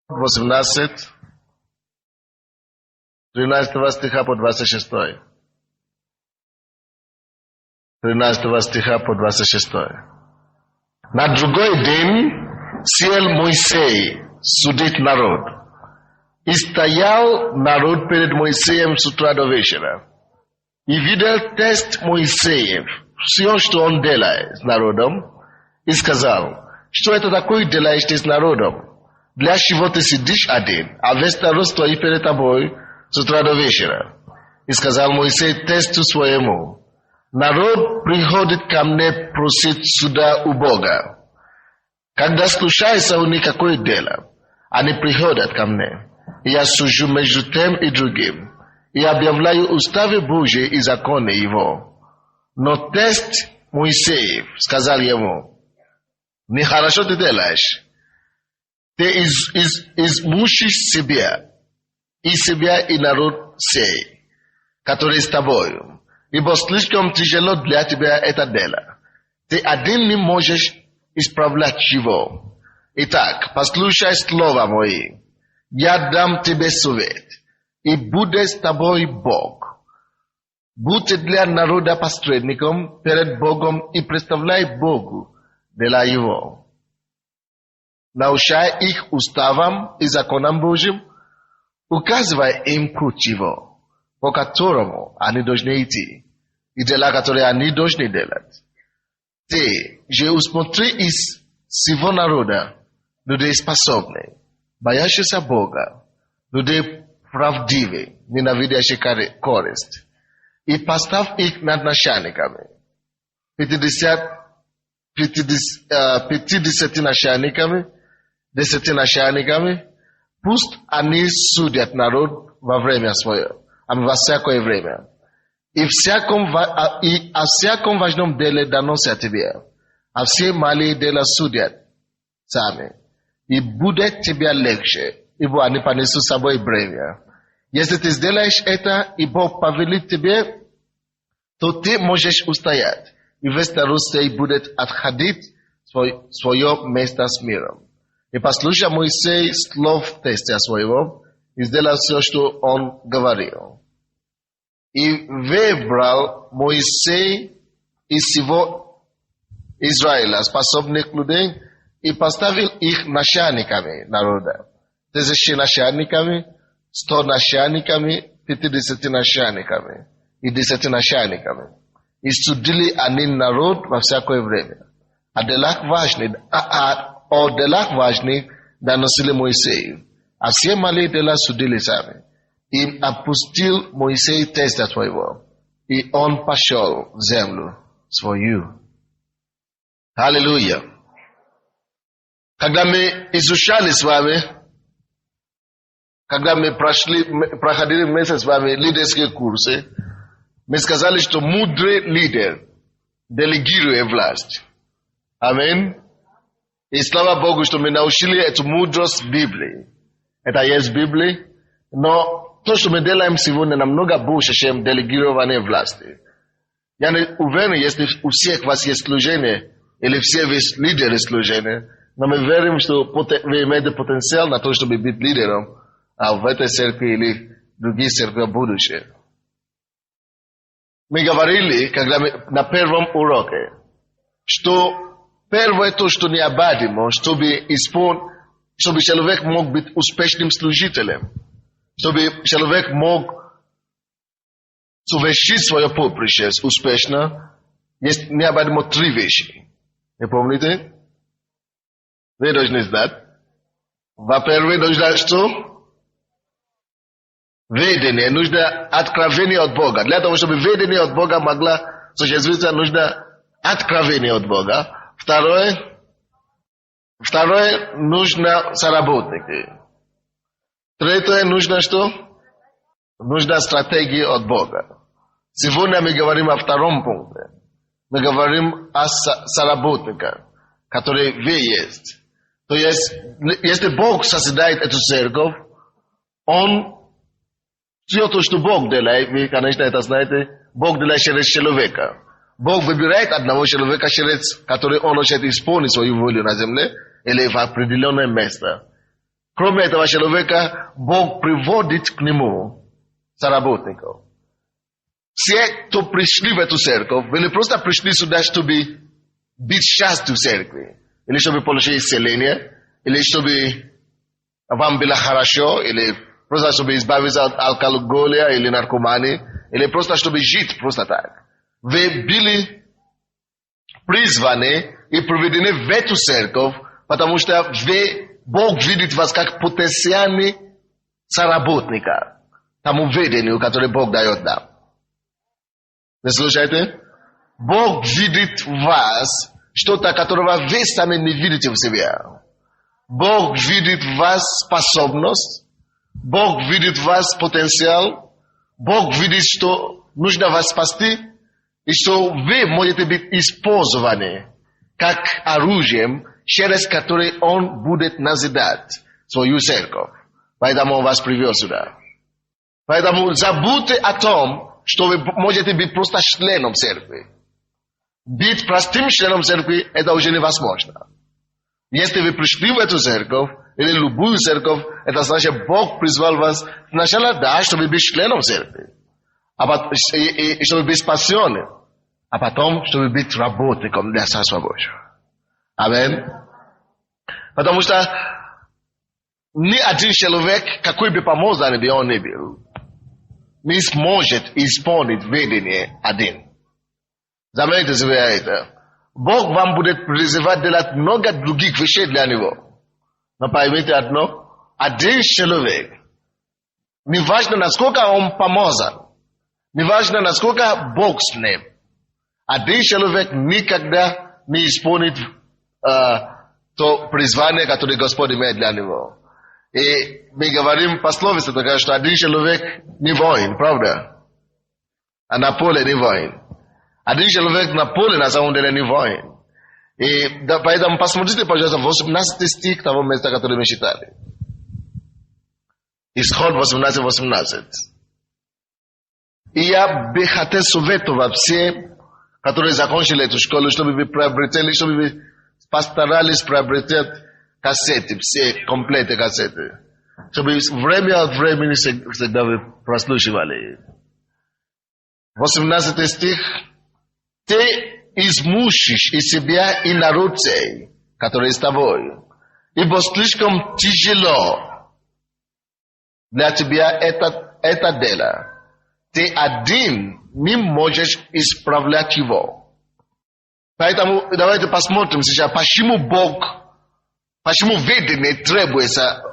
18, 13 стиха по 26. 13 стиха по 26. На другой день сел Моисей судить народ. И стоял народ перед Моисеем с утра до вечера. И видел тест Моисеев, все, что он делает с народом, и сказал, что это такое делаешь ты с народом? Для чего ты сидишь один, а весь народ стоит перед тобой с утра до вечера? И сказал Моисей тесту своему, народ приходит ко мне просить суда у Бога. Когда случается у них какое дело, они приходят ко мне, и я сужу между тем и другим, и объявляю уставы Божьи и законы его. Но тест Моисеев сказал ему, нехорошо ты делаешь. Ты измучишь себя и народ сей, который с тобою, ибо слишком тяжело для тебя это дело. Ты один не можешь исправлять его. Итак, послушай слова мои. Я дам тебе совет, и будет с тобой Бог. Будь для народа посредником перед Богом и представляй Богу дела его. Научай их уставам и законам Божьим, указывая им путь его, по которому они должны идти, и дела, которые они должны делать. Ты же усмотри из всего народа людей способных, боящихся Бога, людей правдивых, ненавидящих корость, и поставь их над начальниками, 50 начальниками, 10 начальниками, пусть они судят народ во время свое, во всякое время. И о всяком важном деле доносят тебе, а все малые дела судят сами. И будет тебе легче, ибо они понесут с собой бремя. Если ты сделаешь это, и Бог повелит тебе, то ты можешь устоять, и весь народ сей будет отходить свое место с миром. И послушай Моисей слов тестя своего, и сделал все, что он говорил. И выбрал Моисей из всего Израиля способных людей, и поставил их начальниками народа. 1000 начальниками, 100 начальниками, 50 начальниками и 10 начальниками. И судили они народ во всякое время. О делах важных доносили Моисею, а все малые дела судили сами. И опустил Моисей теста своего, и он пошел в землю свою. Аллилуйя! Когда мы изучали с вами, когда мы проходили вместе с вами лидерские курсы, мы сказали, что мудрый лидер делегирует власть. Аминь. И слава Богу, что мы научили эту мудрость Библии. Это есть Библия, но то, что мы делаем сегодня, намного больше, чем делегирование власти. Я не уверен, если у всех вас есть служение, или все вы лидеры служения, но мы верим, что вы имеете потенциал на то, чтобы быть лидером в этой церкви или других церквях будущее. Мы говорили, когда на первом уроке, что первое то, что необходимо, чтобы человек мог быть успешным служителем, чтобы человек мог совершить свое поприще успешно, есть необходимо 3 вещи. Вы помните? Вы должны знать. Во-первых, нужно что? Ведение. Нужно откровение от Бога. Для того, чтобы ведение от Бога могло осуществиться, нужно откровение от Бога. Второе, нужно соработники. Третье, нужно что? Нужна стратегия от Бога. Сегодня мы говорим о втором пункте. Мы говорим о соработниках, которые вы есть. То есть, если Бог созидает эту церковь, Он все то, что Бог делает, вы, конечно, это знаете, Бог делает через человека. Бог выбирает одного человека, который Он хочет исполнить свою волю на земле или в определенное место. кроме этого человека, Бог приводит к нему соработников. Все, кто пришли в эту церковь, или просто пришли сюда, чтобы быть частью церкви, или чтобы получить исцеление, или чтобы вам было хорошо, или просто чтобы избавиться от алкоголя или наркомании, или просто чтобы жить просто так. Вы были призваны и приведены в эту церковь, потому что Бог видит вас как потенциальный соработника тому ведению, которое Бог дает нам. Вы слушаете? Бог видит в вас что-то, которого вы сами не видите в себе. Бог видит в вас способность, Бог видит в вас потенциал, Бог видит, что нужно вас спасти, и что вы можете быть использованы как оружием, через которое Он будет назидать свою церковь. Поэтому Он вас привел сюда. Поэтому забудьте о том, что вы можете быть просто членом церкви. Быть простым членом церкви – это уже невозможно. Если вы пришли в эту церковь, или любую церковь, это значит, Бог призвал вас сначала, да, чтобы быть членом церкви, и чтобы быть спасенным, а потом, чтобы быть работником для Царства Божьего. Аминь. Потому что ни один человек, какой бы помазанный бы он ни был, не сможет исполнить ведение один. Заметьте себе это. Бог вам будет призывать делать много других вещей для Него. Но поймите одно. Один человек, неважно, насколько он помазан, неважно, насколько Бог с ним, один человек никогда не исполнит то призвание, которое Господь имеет для него. И мы говорим пословица такая, что один человек не воин, правда? А на поле не воин. Один человек на поле на самом деле не воин. И да, поэтому посмотрите, пожалуйста, 18 стих того места, который мы читали. Исход 18:18. И я бы хотел советовать всем, которые закончили эту школу, чтобы вы приобретели, чтобы вы постарались приобретать кассеты, все комплекты кассеты. Чтобы время от времени всегда вы прослушивали. 18 стих. Ты измучишь из себя и народ сей, который с тобой, ибо слишком тяжело для тебя это дело. Ты один не можешь исправлять его. Поэтому давайте посмотрим сейчас, почему ведение требуется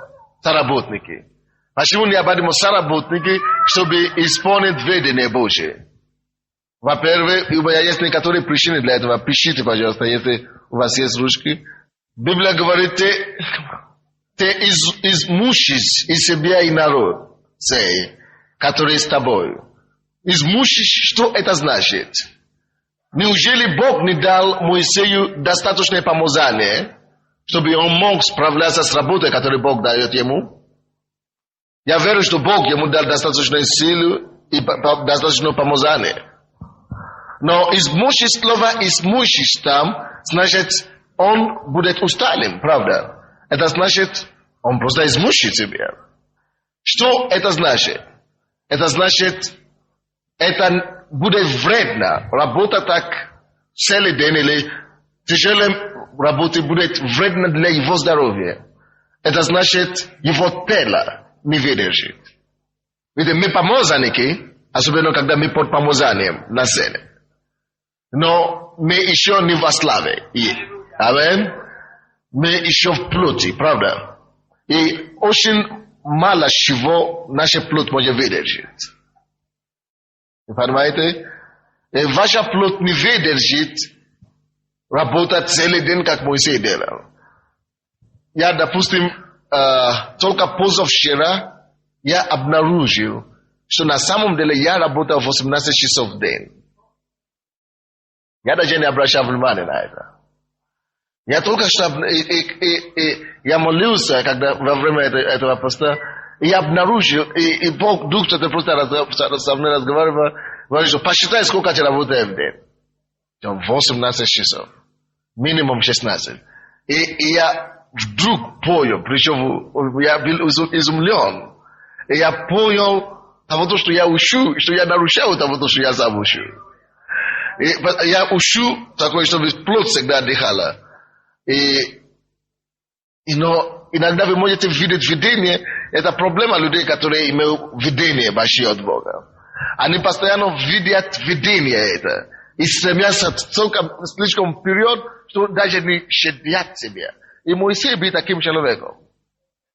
соработники. Почему необходимы соработники, чтобы исполнить ведение Божие. Во-первых, у меня есть некоторые причины для этого. Пишите, пожалуйста, если у вас есть ручки. Библия говорит, ты измучишь из себя и народ сей, который с тобой. Измучишь, что это значит? Неужели Бог не дал Моисею достаточное помазание, чтобы он мог справляться с работой, которую Бог дает ему? Я верю, что Бог ему дал достаточную силу и достаточное помазание. Но измучишь, слово измучишь там, значит, он будет усталым, правда? Это значит, он просто измучит себя. Что это значит? Это значит, это будет вредно. Работа так целый день или тяжелая работа будет вредно для его здоровья. Это значит, его тело не выдержит. Ведь мы помазанники, особенно когда мы под помазанием на сцене. Но мы еще не во славе. Аминь. Мы еще в плоти, правда? И очень мало чего наша плоть может выдержать. Вы понимаете? И ваша плоть не выдержит работать целый день, как Моисей делал. Я, допустим, только позавчера я обнаружил, что на самом деле я работал 18 часов в день. Я даже не обращал внимания на это. Я только что... я молился, когда во время этого поста, и я обнаружил, и Бог, Дух Святой просто со мной разговаривал, говорит, что посчитай, сколько ты работаешь в день. 18 часов. Минимум 16. И я wdruk pojął, причем я был изумлен. И я понял того, что я учу, что я нарушал того, что я сам учу. И я учу такое, чтобы плоть всегда отдыхала. Но иногда вы можете видеть видение, это проблема людей, которые имеют видение большие от Бога. Они постоянно видят видение это. И стремятся слишком вперед, что даже не щадят себя. И Моисей был таким человеком.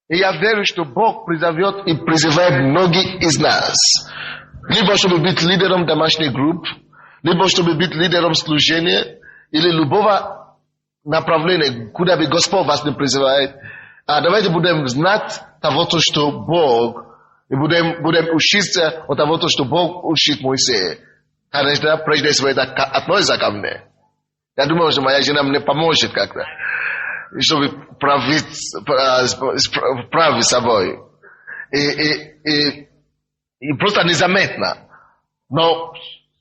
И я верю, что Бог призовет и призывает многих из нас. Либо чтобы быть лидером домашних групп, либо чтобы быть лидером служения, или любого направления, куда бы Господь вас не призывает. А давайте будем знать того, что Бог, и будем учиться от того, что Бог учит Моисея. Конечно, прежде всего это относится ко мне. Я думаю, что моя жена мне поможет как-то, чтобы править собой. И просто незаметно. Но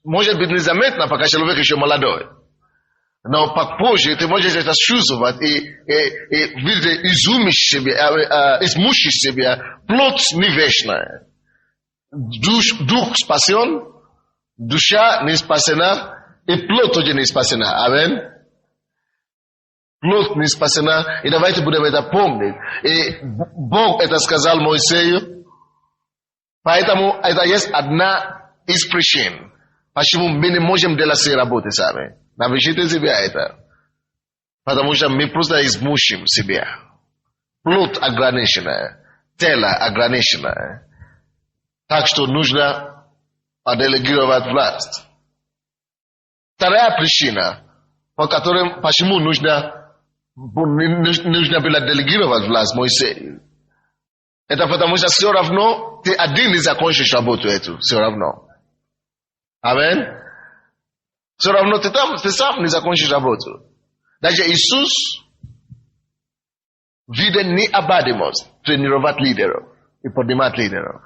может быть незаметно, пока человек еще молодой. Но попозже ты можешь это чувствовать и видеть, изумишь себя, измучишь себя. Плоть не вечная. Дух спасен, душа не спасена, и плоть тоже не спасена. Амин. Плоть не спасена, и давайте будем это помнить. И Бог это сказал Моисею, поэтому это есть одна из причин, почему мы не можем делать все работы сами. Напишите себе это, потому что мы просто измучим себя. Плоть ограниченная, тело ограниченное, так что нужно делегировать власть. Вторая причина, по которой почему нужно было делегировать власть Моисею. Это потому что все равно ты один не закончишь работу эту, все равно. Амин. Все равно ты сам не закончишь работу. Даже Иисус видел необходимость тренировать лидеров и поднимать лидеров.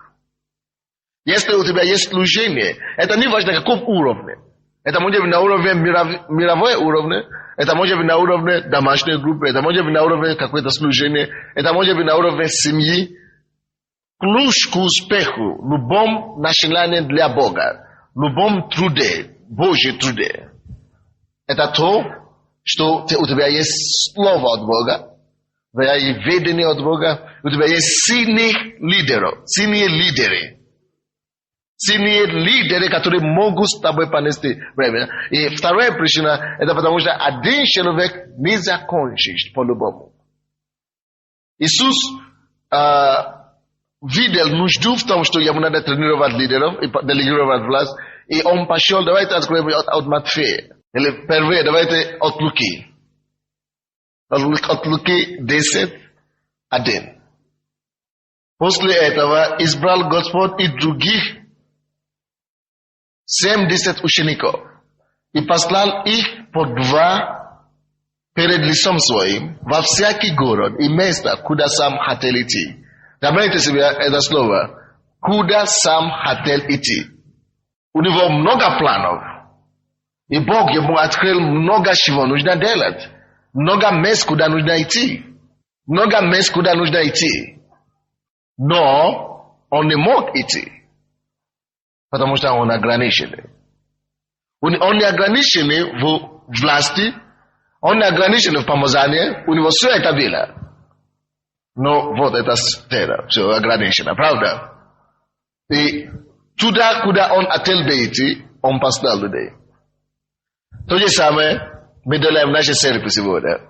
Если у тебя есть служение, это не важно каком уровне. Это может быть на уровне мировой уровне, это может быть на уровне домашней группы, это может быть на уровне какое-то служение, это может быть на уровне семьи. Ключ к успеху в любом начинании для Бога, в любом труде, Божьем труде, это то, что у тебя есть слово от Бога, у тебя есть ведение от Бога, у тебя есть сильные лидеры, которые могут с тобой понести время. И вторая причина, это потому что один человек не закончит по-любому. Иисус видел нужду в том, что ему надо тренировать лидеров и делегировать власть, и он пошел, давайте откроем от Матфея, или первое, давайте от Луки. От Луки 10:1. После этого избрал Господь и других 70 учеников и послал их по 2 перед лицом своим во всякий город и место, куда сам хотел идти. Добавьте себе это слово. Куда сам хотел идти. У него много планов. И Бог ему открыл много чего нужно делать. Много мест, куда нужно идти. Но он не мог идти. Потому что он ограниченный. Он не ограниченный в власти, он не ограниченный в помазании, у него все это было. Но вот это все ограничено, правда? И туда, куда он хотел идти, он послал людей. То же самое мы делаем в нашей церкви сегодня.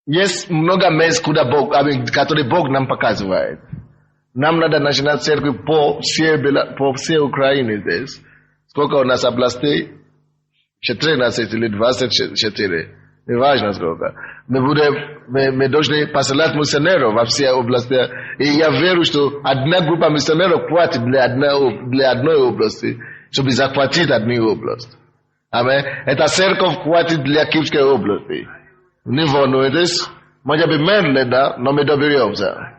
Есть много мест, которые Бог нам показывает. Нам надо начинать церковь по всей Украине здесь. Сколько у нас областей? 14 или 24. Не важно сколько. Мы должны посылать миссионеров во все области. И я верю, что одна группа миссионеров хватит для одной области, чтобы захватить одну область. Аминь. Эта церковь хватит для Киевской области. Не волнуйтесь. Может быть медленно, но мы доберемся.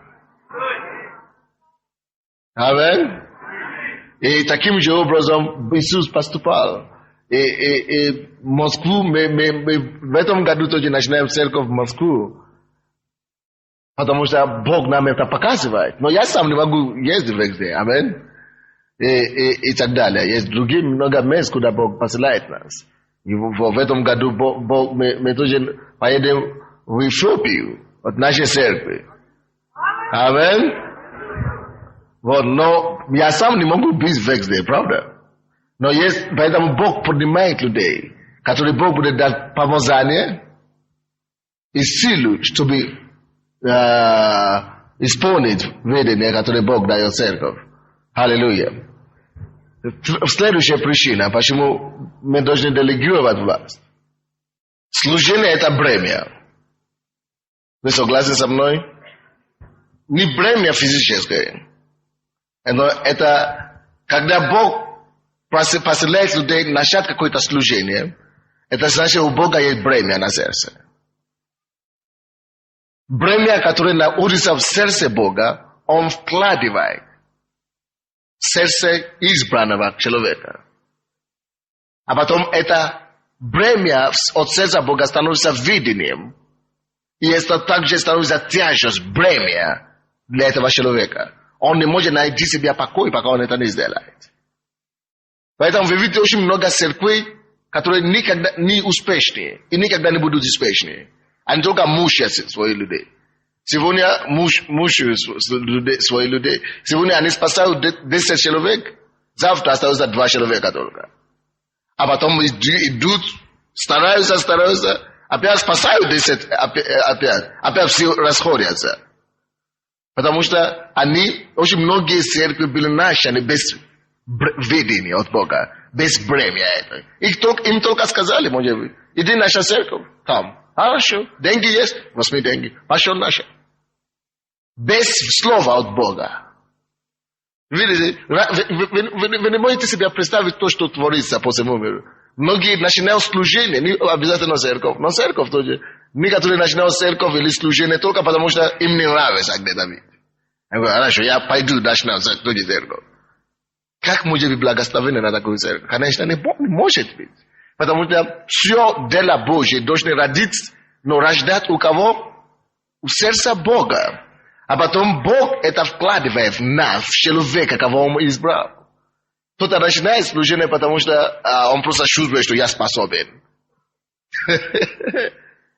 Аминь. И таким же образом Иисус поступал. И Москву, мы в этом году тоже начинаем церковь в Москву. Потому что Бог нам это показывает. Но я сам не могу ездить везде. Аминь. И так далее. Есть другие много мест, куда Бог посылает нас. И в этом году мы тоже поедем в Эфиопию от нашей церкви. Аминь. Вот, но я сам не могу быть везде, правда? Но есть, поэтому Бог поднимает людей, которые Бог будет дать помазание и силу, чтобы исполнить видение, которое Бог дает церковь. Аллилуйя. Следующая причина, почему мы должны делегировать власть. Служение – это бремя. Вы согласны со мной? Не бремя физическое. Это когда Бог посылает людей начать какое-то служение, это значит, у Бога есть бремя на сердце. Бремя, которое находится в сердце Бога, Он вкладывает в сердце избранного человека. А потом это бремя от сердца Бога становится видением. И это также становится тяжесть, бремя для этого человека. Он не может найти себе покой, пока он это не сделает. Поэтому вы видите очень много церквей, которые никогда не успешные и никогда не будут успешные. Они только мучают своих людей. Сегодня мучают своих людей. Сегодня они спасают 10 человек, завтра остается 2 человека только. А потом идут, стараются, опять спасают 10, опять все расходятся. Потому что очень многие церкви были начаты без видения от Бога, без бремя этого. Им только сказали, может быть, иди в нашу церковь, там. Хорошо, деньги есть, возьми деньги, пошел наша. Без слова от Бога. Видите, вы не можете себе представить то, что творится по всему миру. Многие начинают служение, не обязательно церковь, но церковь тоже. Некоторые начинают церковь или служение только потому, что им не нравится где-то быть. Я говорю, хорошо, я пойду начинаю церковь. Как может быть благословение на такую церковь? Конечно, не может быть. Потому что все дело Божье должны родиться, но рождать у кого? У сердца Бога. А потом Бог это вкладывает в нас, в человека, кого Он избрал. Кто-то начинает служение, потому что он просто чувствует, что я способен.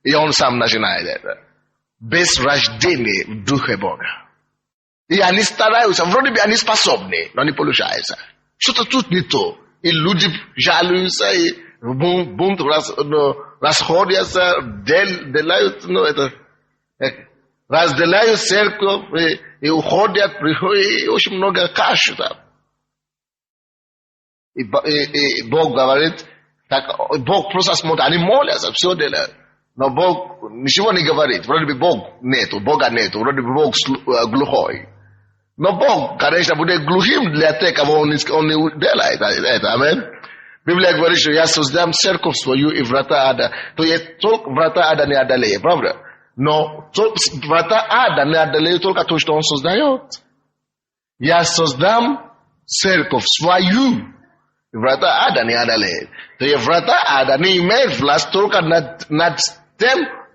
И он сам начинает это. Без рождения в Духе Бога. И они стараются, вроде бы они способны, но не получается. Что-то тут не то. И люди жалуются, и бунт расходятся, разделяют церковь, и уходят, и очень много каши там. И Бог говорит, так, Бог просто смотрит, они молятся, все делают. Но Бог ничего не говорит. Вроде бы Бога нету, вроде бы Бог глухой. Но Бог, конечно, будет глухим для тех, кого Он не делает это. Аминь. Библия говорит, что я создам церковь свою и врата ада. То есть только врата ада не одолеет, правда? Но врата ада не одолеет только то, что Он создает. Я создам церковь свою. Врата ада не одолеет. То есть врата ада не имеет власть только над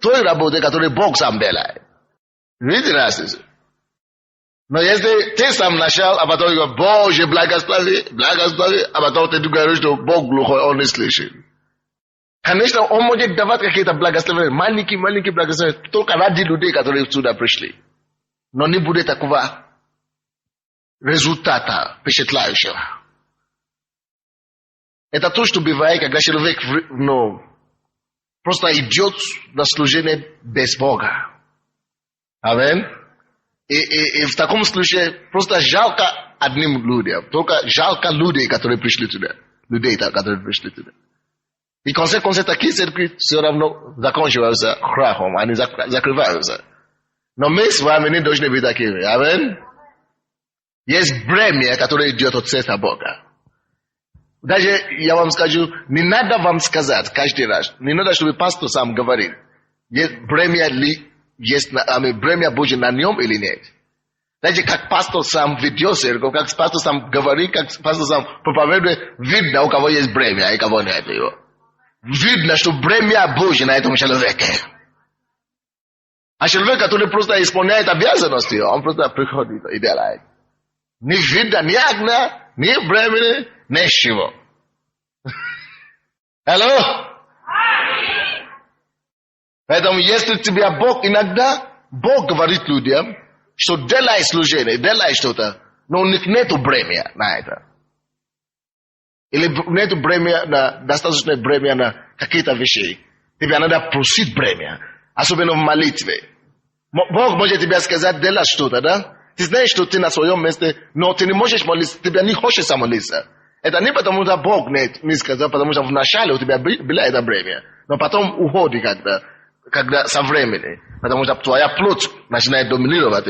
той работой, которую Бог сам делает. Видите разницу? Но если ты сам начал, а потом говоришь, Боже, благослови, а потом ты говоришь, что Бог глухой, Он не слышит. Конечно, Он может давать какие-то благословения, маленькие благословения, только ради людей, которые сюда пришли. Но не будет такого результата впечатляющего. Это то, что бывает, когда человек просто идет на служение без Бога. Аминь. И в таком случае просто жалко одним людям. Только жалко людей, которые пришли туда. И конце такие церкви все равно заканчиваются крахом. Они закрываются. Но мы с вами не должны быть такими. Аминь. Есть бремя, которое идет от сердца Бога. Даже я вам скажу, не надо вам сказать каждый раз. Не надо, чтобы пастор сам говорил. Есть бремя бремя Божье на нем или нет. Знаете, как пастор сам ведет церковь, как пастор сам говорит, как пастор сам проповедует, видно, у кого есть бремя, и у кого нет его. Видно, что бремя Божье на этом человеке. А человек, который просто исполняет обязанности, он просто приходит и делает. Ни вида, ни огня, ни времени, ничего. Алло? Поэтому если тебя Бог иногда, Бог говорит людям, что делай служение, делай что-то, но у них нету бремя на это. Или нету бремя, достаточное бремя на какие-то вещи. Тебе надо просить бремя, особенно в молитве. Бог может тебе сказать, делай что-то, да? Ты знаешь, что ты на своем месте, но ты не можешь молиться, тебе не хочется молиться. Это не потому, что Бог не сказал, потому что вначале у тебя было это бремя, но потом уходит когда со временем, потому что твоя плоть начинает доминировать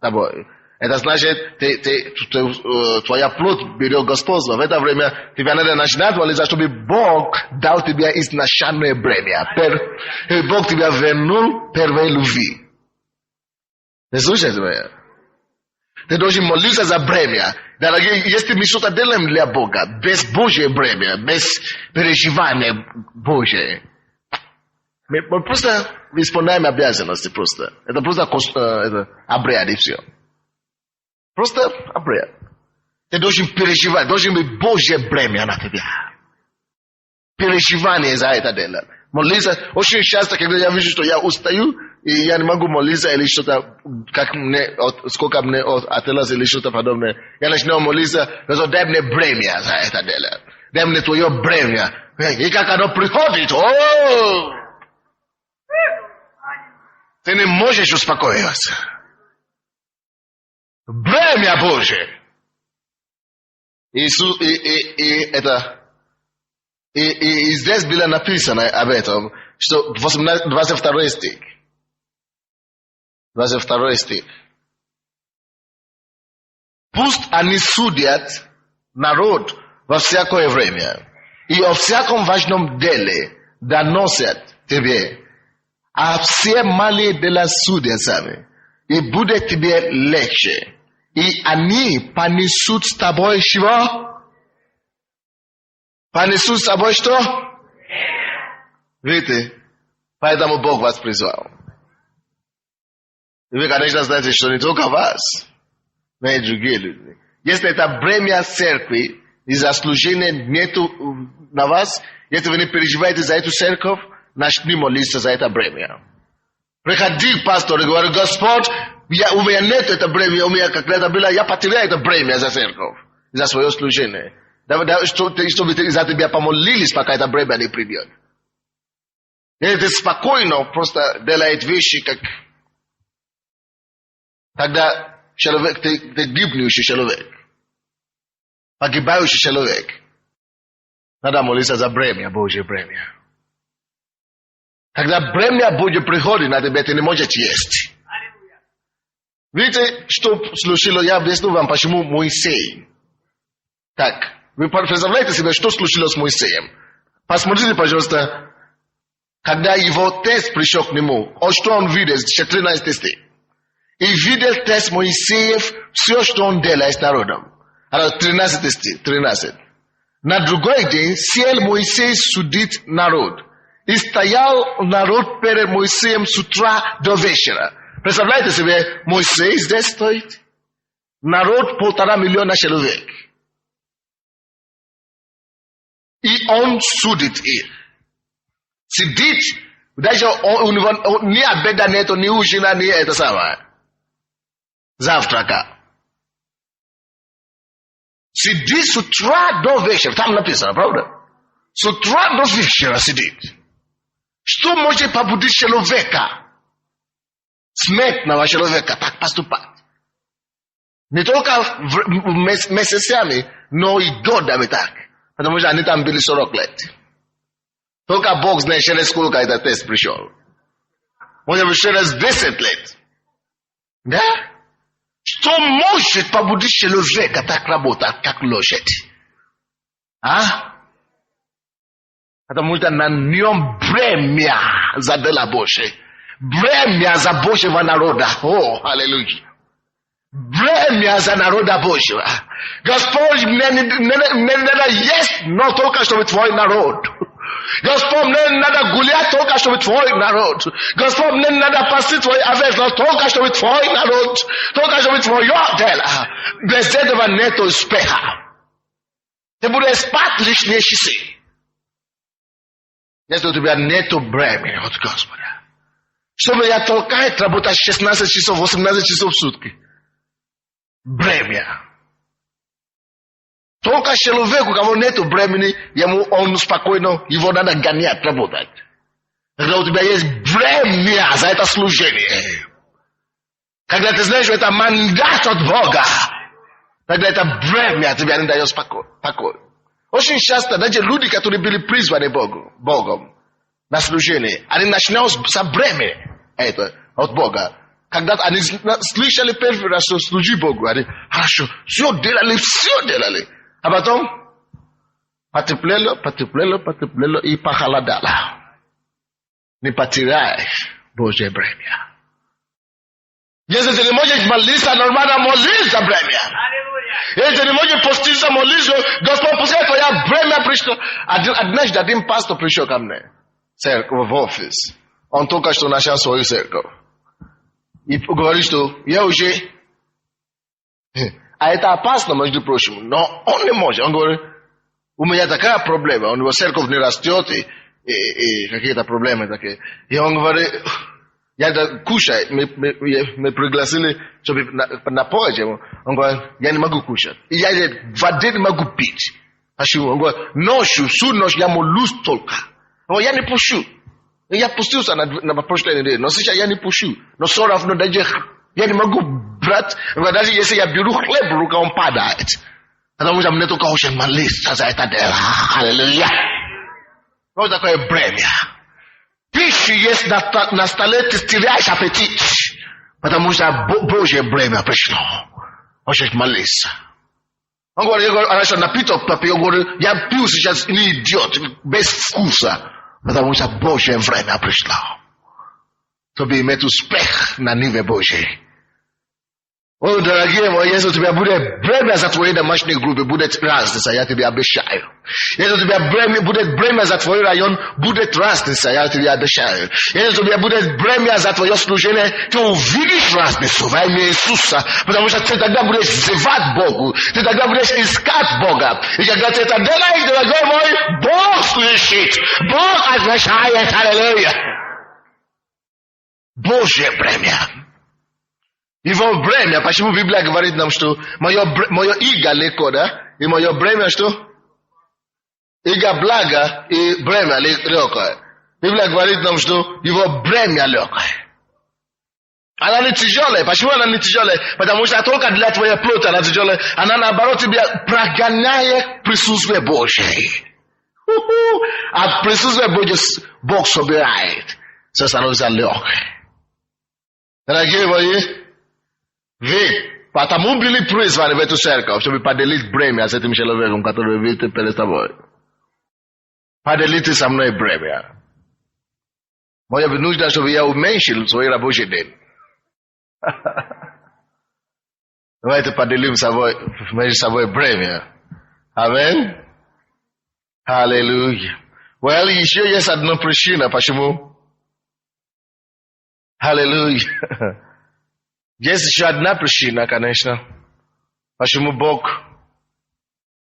тобой. Это значит, твоя плоть берет господство. В это время тебе надо начинать молиться, чтобы Бог дал тебе изначальное бремя. Бог тебя вернул первой любви. Ты слушаешь меня? Ты должен молиться за бремя. Дорогие, если мы что-то делаем для Бога, без Божьего бремя, без переживания Божьего, мы просто исполняем обязанности просто. Это просто обряд и все. Просто обряд. Ты должен переживать, должен быть Божье бремя на тебя. Переживание за это дело. Молиться. Очень часто, когда я вижу, что я устаю, и я не могу молиться или что-то, сколько мне отелось или что-то подобное, я начинаю молиться, но дай мне бремя за это дело. Дай мне твое бремя. И как оно приходит, ты не можешь успокоиться. Бремя Божие. И здесь было написано об этом, что 22 стих. 22 стих. Пусть они судят народ во всякое время, и о всяком важном деле доносят тебе, а все малые дела судят сами, и будет тебе легче. И они понесут с тобой чего? Понесут с тобой что? Видите? Поэтому Бог вас призвал. И вы, конечно, знаете, что не только вас, но и другие люди. Если это бремя церкви, и заслужения нету на вас, если вы не переживаете за эту церковь, начни молиться за это бремя. Приходи к пастору и говори, Господь, у меня нет это бремя, у меня когда-то было, я потерял это бремя за церковь, за свое служение. Чтобы за тебя помолились, пока это бремя не придет. И ты спокойно просто делаешь вещи, как... Тогда человек, ты гибнущий человек, погибающий человек. Надо молиться за бремя, Божье бремя. Когда бремя Божье приходит на тебя, ты не можешь есть. Видите, что случилось? Я объясню вам, почему Моисей. Так, вы представляете себе, что случилось с Моисеем? Посмотрите, пожалуйста, когда его тесть пришел к нему, что он видел, 13 стих. И видел тесть Моисеев, все, что он делает с народом. 13 стих, 13. На другой день сел Моисей судить народ. И стоял народ перед Моисеем с утра до вечера. Представляете себе, Моисей здесь стоит. Народ 1,5 миллиона человек. И он судит их. Сидит, даже ни обеда нету, ни ужина, ни это самое. Завтрака. Сидит с утра до вечера. Там написано, правда? С утра до вечера сидит. Что может побудить человека? Смертного человека так поступать. Не только месяцами, но и годами так. Потому что они там были 40 лет. Только Бог знает, через сколько этот тест пришел. Может быть, через 10 лет. Да? Что может побудить человека так работать, как лошадь? А? Потому что на нем бремя за дело Божие. Бремя за Божьего народа. О, аллилуйя. Бремя за народа Божьего. Господь, мне надо есть, но только чтобы твой народ. Господь, мне надо гулять только, чтобы твой народ. Господь, мне надо пасти твой овец, только, чтобы твой народ. Только, чтобы твое дело. Без этого нет успеха. Ты будешь спать лишние часы. Если у тебя нет бремени от Господа. Что меня толкает работать 16 часов, 18 часов в сутки? Бремя. Только человеку, у кого нет бремени, он спокойно, его надо гонять, работать. Когда у тебя есть бремя за это служение. Когда ты знаешь, что это мандат от Бога. Тогда это бремя тебя не дает покой. Очень часто даже люди, которые были призваны Богом на служение, они начинают с бремени это от Бога. Когда они слышали первый раз, что служи Богу, они хорошо, все делали. А потом потеплело и похолодало. Не потеряй Божье бремя. Если ты не можешь молиться, нормально молись за бремя. Если не можешь поститься, молись, Господь, пускай твоя бремя пришло. Однажды один пастор пришел ко мне в офис. Он только что начал свою церковь. И говорит, что я уже... А это опасно, между прочим. Но он не может. Он говорит, у меня такая проблема. У него церковь не растет, и какие-то проблемы такие. И он говорит, я кушаю. Мы пригласили, чтобы напоить его. Он говорит, я не могу кушать. И я воды не могу пить. Почему? Он говорит, ночью, всю ночь я молюсь только. Он говорит, я не пущу. Я пустился на прошлой неделе, но сейчас я не пущу. Но все равно даже я не могу брать, даже если я беру хлеб, рука он падает. Потому что мне только очень молиться за это дело. Аллилуйя. Вот такое бремя. Пища есть на столе, ты теряешь аппетит. Потому что Божье бремя пришло. Очень молиться. Он говорит, хорошо, напиток попил, он говорит, я пил сейчас не идет, без вкуса. Потому что Божье время пришло. Чтобы иметь успех на ниве Божьей. О, дорогие мои, если у тебя будет бремя за твоей домашней группе, будет разница, я тебе обещаю. Если у тебя будет бремя за твой район, будет разница, я тебе обещаю. Если у тебя будет бремя за твое служение, ты увидишь разницу во имя Иисуса, потому что ты тогда будешь взывать Богу, ты тогда будешь искать Бога. И когда ты это делаешь, дорогой мой, Бог слышит, Бог отвечает, аллилуйя. Божье бремя. Его бремя, почему Библия говорит нам, что мое иго легко, да? И мое бремя что? Иго благо и бремя легкое. Библия говорит нам, что его бремя легкое. Она не тяжелая. Почему она не тяжелая? Потому что только для твоей плоти она тяжелая. Она наоборот тебя прогоняет присутствие Божье. А присутствие Божье Бог собирает. Все становится легкое. Дорогие мои, вы потому были призваны в эту церковь, чтобы поделить бремя с этим человеком, который видите перед тобой. Поделите со мной бремя. Моя нужда, чтобы я уменьшил свой рабочий день. Давайте поделим между собой бремя. Аминь. Аллилуйя. Well, еще есть одна причина, почему. Аллилуйя. Есть еще одна причина, конечно, почему Бог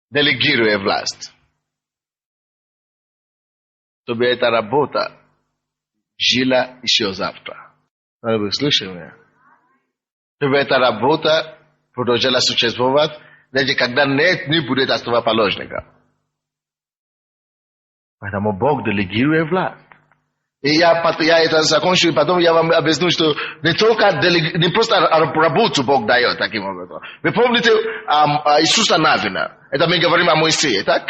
делегирует власть. Чтобы эта работа жила еще завтра. Вы слышите меня? Чтобы эта работа продолжала существовать, даже когда не будет основоположника. Поэтому Бог делегирует власть. И я это закончу, и потом я вам объясню, что не просто работу Бог дает таким образом. Вы помните Иисуса Навина? Это мы говорим о Моисее, так?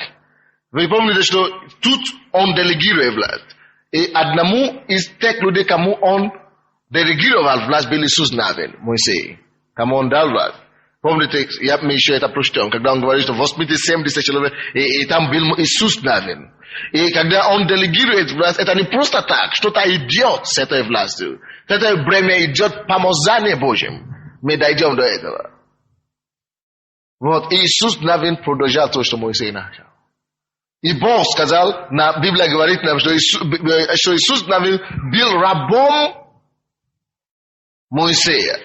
Вы помните, что тут он делегирует власть. И одному из тех людей, кому он делегировал власть, был Иисус Навин, Моисей. Кому он дал власть. Помните, мы еще это прочтем, когда он говорит, что 80 человек, и там был Иисус Навин. И когда он делегирует власть, это не просто так, что-то идет с этой властью. Это бремя идет помазание Божьим. Мы дойдем до этого. Вот, Иисус Навин продолжал то, что Моисей начал. И Бог сказал, Библия говорит нам, что Иисус был рабом Моисея.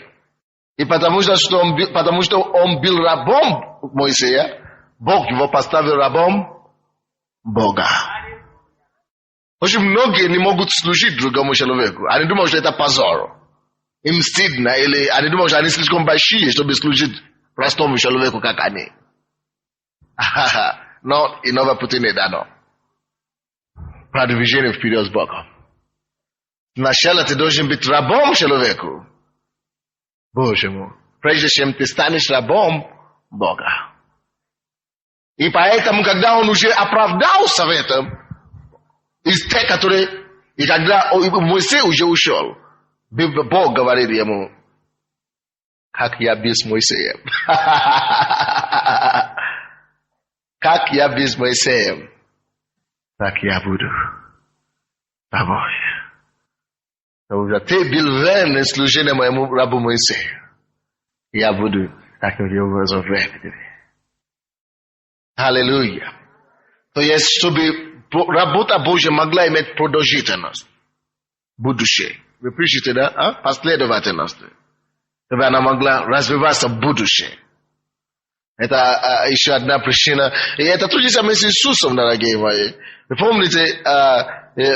И потому что он был рабом Моисея, Бог его поставил рабом Бога. Очень многие не могут служить другому человеку. Они думают, что это позор. Им стыдно, или они думают, что они слишком большие, чтобы служить простому человеку, как они. Но иного пути не дано. Продвижение вперед с Богом. Сначала ты должен быть рабом человеку. Божьему. Прежде чем ты станешь рабом Бога. И поэтому, когда он уже оправдался в этом, из тех, которые... И когда Моисей уже ушел, Бог говорит ему, как я был с Моисеем. Как я был с Моисеем, так я буду с тобой. Потому что ты был верный служение моему рабу Моисею. Я буду таким образом верный. Аллилуйя. То есть, чтобы работа Божья могла иметь продолжительность, будущее. Вы пишете, да? Последовательность. Чтобы она могла развиваться в будущее. Это еще одна причина. И это то же самое с Иисусом, дорогие мои. Вы помните,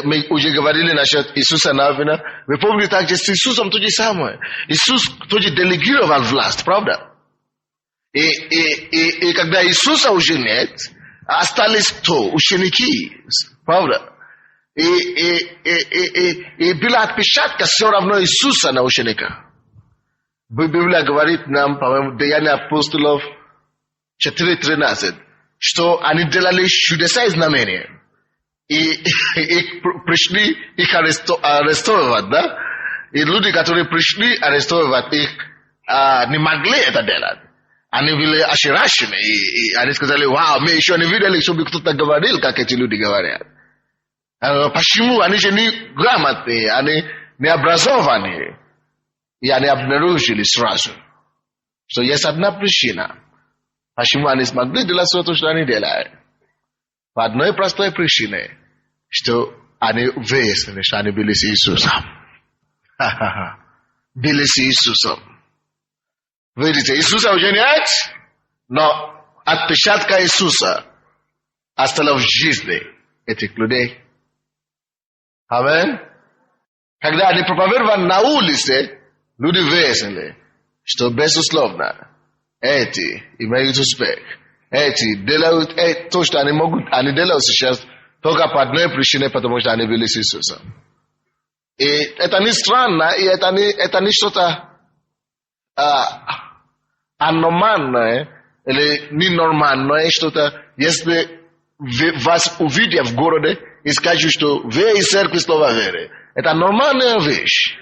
мы уже говорили насчет Иисуса Навина. Вы помните также с Иисусом то же самое. Иисус тоже делегировал власть, правда? И когда Иисуса уже нет, остались кто? Ученики, правда? И была отпечатка все равно Иисуса на учениках. Библия говорит нам, по-моему, Деяния апостолов 4:13, что они делали чудеса и знамения. И пришли их арестовывать, да? И люди, которые пришли арестовывать их, не могли это делать. Они были ошарашены. И они сказали, вау, мы еще не видели, чтобы кто-то говорил, как эти люди говорят. Почему? Они же не грамотные, они не образованные. И они обнаружили сразу, что есть одна причина. Почему они смогли делать то, что они делают? По одной простой причине, что они выяснили, что они были с Иисусом. Были с Иисусом. Видите, Иисуса уже нет, но отпечатка Иисуса осталась в жизни этих людей. Аминь. Когда они проповедовали на улице, люди выяснили, что безусловно эти имеют успех. Эти делают то, что они могут, они делают сейчас только по одной причине, потому что они были с Иисусом. И это не странно, и это не что-то аномальное или ненормальное, что-то, если вас увидят в городе и скажут, что вы из церкви слова веры. Это нормальная вещь.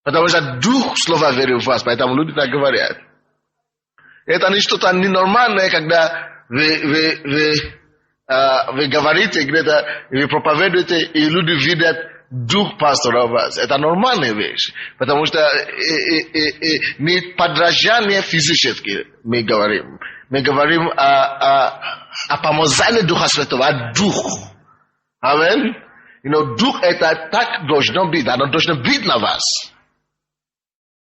Потому что дух слова веры в вас, поэтому люди так говорят. Это не что-то ненормальное, когда вы говорите где-то, вы проповедуете, и люди видят дух пастора в вас. Это нормальная вещь. Потому что не подражание физически мы говорим. Мы говорим о помазании Духа Святого, о духу. Аминь. Дух это так должно быть, оно должно быть на вас.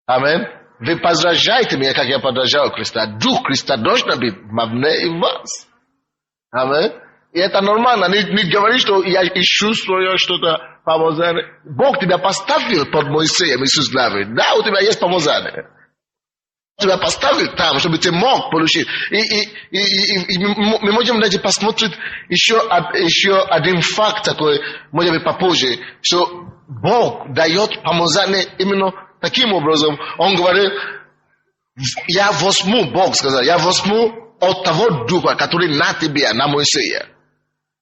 Аминь. Вы подражаете меня, как я подражал Христа. Дух Христа должен быть во мне и в вас. Аминь. И это нормально. Не говори, что я чувствую что-то помазание. Бог тебя поставил под Моисеем, Иисус говорит. Да, у тебя есть помазание. Тебя поставил там, чтобы ты мог получить. И мы можем даже посмотреть еще один факт такой, может быть, попозже, что Бог дает помазание именно таким образом. Он говорит, я возьму, Бог сказал, я возьму от того духа, который на тебе, на Моисея,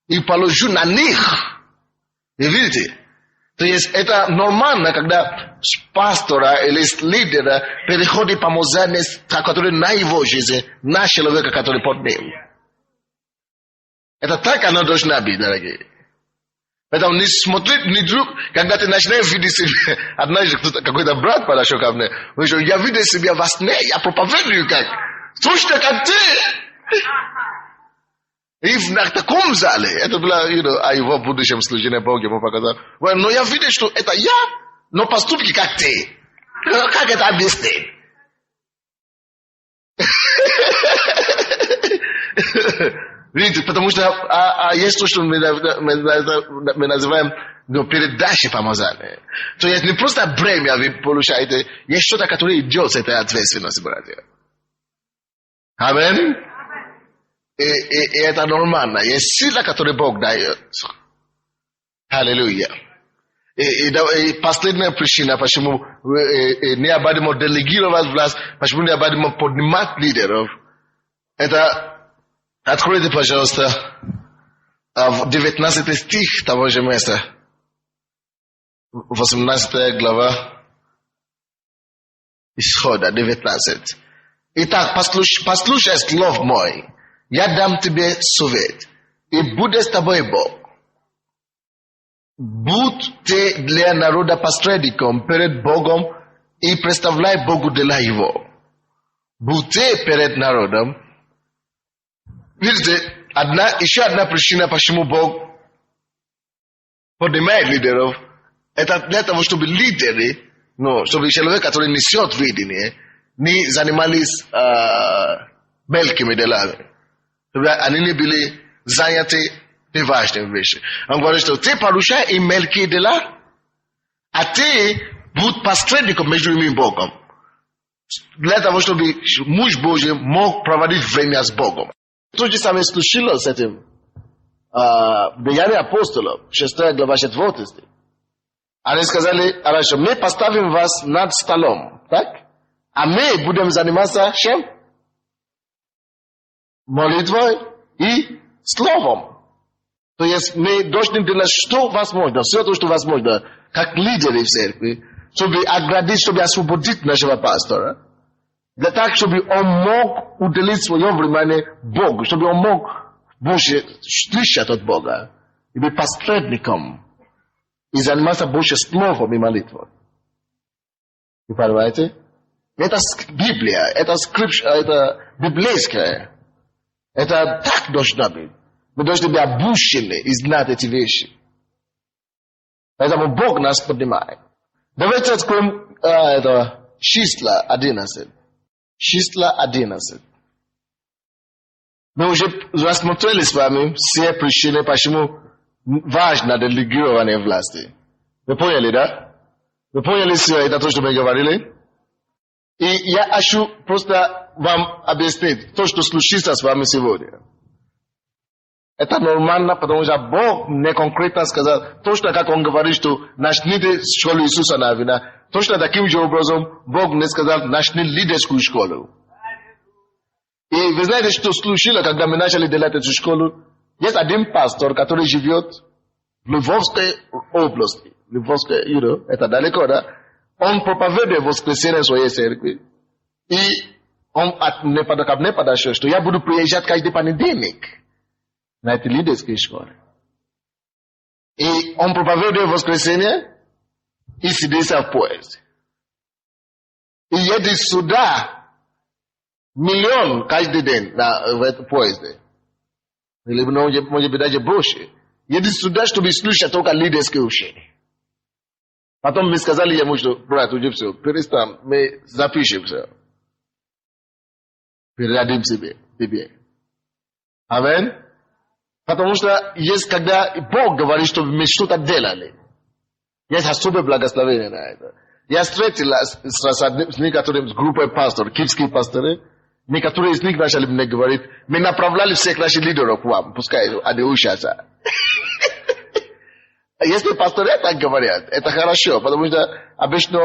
и положу на них. И видите? То есть это нормально, когда с пастора или с лидера переходит помазание, который на его жизнь, на человека, который под ним. Это так оно должно быть, дорогие. Поэтому не смотри, не вдруг, когда ты начинаешь видеть себя, однажды какой-то брат подошел ко мне, он говорит, я видел себя во сне, я проповедую как, точно как ты. И в таком зале, это было, о его будущем служении Богу ему показал. Но я видел, что это я, но поступки как ты. Как это объяснить? Видите, потому что есть то, что мы называем передачей помазания. То есть не просто бремя вы получаете, есть что-то, которое идет с этой ответственностью, братья. Аминь. И это нормально. Есть сила, которую Бог дает. Аллилуйя. И последняя причина, почему необходимо делегировать власть, почему необходимо поднимать лидеров, это, откройте, пожалуйста, в 19 стих того же места, 18 глава Исхода, 19. Итак, послушай слов мой, я дам тебе совет, и будет с тобой Бог. Будь ты для народа посредником перед Богом и представляй Богу дела его. Будь ты перед народом. Видите, еще одна причина, почему Бог поднимает лидеров, это для того, чтобы лидеры, чтобы человек, который несет видение, не занимались мелкими делами. Они не были заняты неважными вещами. Он говорит, что ты поручай им мелкие дела, а ты будь посредником между ними и Богом. Для того, чтобы муж Божий мог проводить время с Богом. То же самое случилось с этим Деяния апостолов, 6 глава 4 стих. Они сказали, хорошо, мы поставим вас над столом, так? А мы будем заниматься чем? Молитвой и словом. То есть мы должны делать, что возможно, все то, что возможно, как лидеры в церкви, чтобы оградить, чтобы освободить нашего пастора. Для того, чтобы он мог уделить свое внимание Богу, чтобы он мог больше слышать от Бога и быть посредником и заниматься больше словом и молитвой. Вы понимаете? Это Библия, это библейское. Это так должно быть. Мы должны быть обучены и знать эти вещи. Поэтому Бог нас поднимает. Давайте откроем числа 11. Числа 11. Мы уже рассмотрели с вами все причины, почему важно делегирование власти. Вы поняли, да? Вы поняли все это, то, что мы говорили? И я хочу просто вам объяснить то, что случится с вами сегодня. Это нормально, потому что Бог мне конкретно сказал, точно как Он говорит, что начните школу Иисуса Навина, точно таким же образом Бог мне сказал, начни лидерскую школу. И вы знаете, что случилось, когда мы начали делать эту школу? Есть один пастор, который живет в Львовской области. Львовская, это далеко, да? Он проповедует в воскресенье в своей церкви. И он мне подошел, что я буду приезжать каждый понедельник на эти лидерские школы. И он проповедует в воскресенье и сидится в поезде. И едет сюда 1 миллион каждый день в поезде. Или может быть даже больше. Едет сюда, чтобы слушать только лидерские учения. Потом мы сказали ему, что, брат, уже все, перестань, мы запишем все. Передадим тебе. Аминь. Потому что есть, когда Бог говорит, чтобы мы что-то делали. Есть особое благословение на это. Я встретился с некоторыми группой пасторов, киевские пасторы. Некоторые из них начали мне говорить, мы направляли всех наших лидеров к вам, пускай они учатся. Если пасторы так говорят, это хорошо, потому что обычно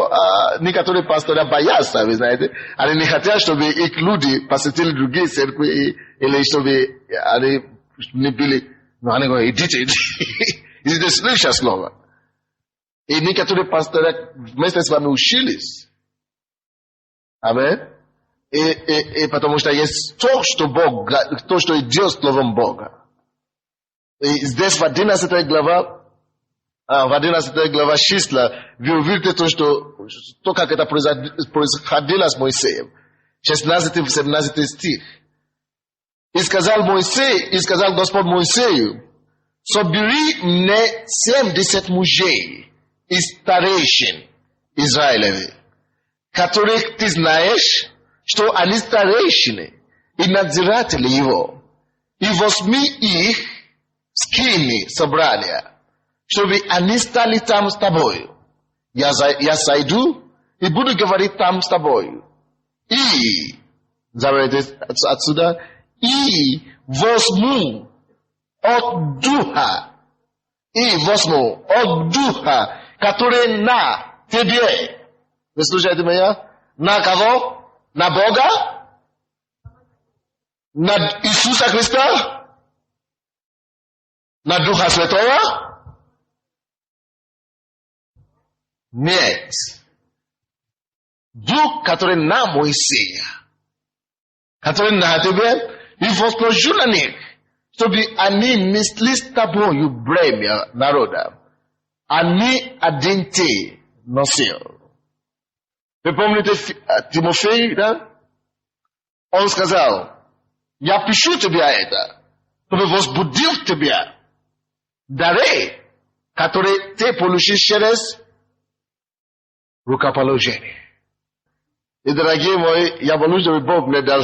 некоторые пасторы боятся, вы знаете, они не хотят, чтобы их люди посетили другие церкви, или чтобы они не были, они говорят, идите, слышать слово. И некоторые пасторы вместе с вами учились. Аминь. И потому что есть то, что Бог, то, что идет словом Бога. И здесь в 11 глава числа, вы увидите то, как это происходило с Моисеем. 16-17 стих. И сказал Господь Моисею: собери мне 70 мужей из старейшин Израилевых, которых ты знаешь, что они старейшины и надзиратели его, и возьми их в скини собрания, чтобы они стали там с тобою. Я сойду и буду говорить там с тобою. И, заберите отсюда, и возьму от духа, который на тебе. Вы слушаете меня? На кого? На Бога? На Иисуса Христа? На Духа Святого? Нет. Дух, который на Моисея, который на тебе, и возложу на них, чтобы они несли с тобою бремя народа. Они один ты носил. Вы помните Тимофей, да? Он сказал: я пишу тебе это, чтобы возбудил тебя дары, которые ты получишь через рукоположение. И, дорогие мои, я молюсь, чтобы Бог мне дал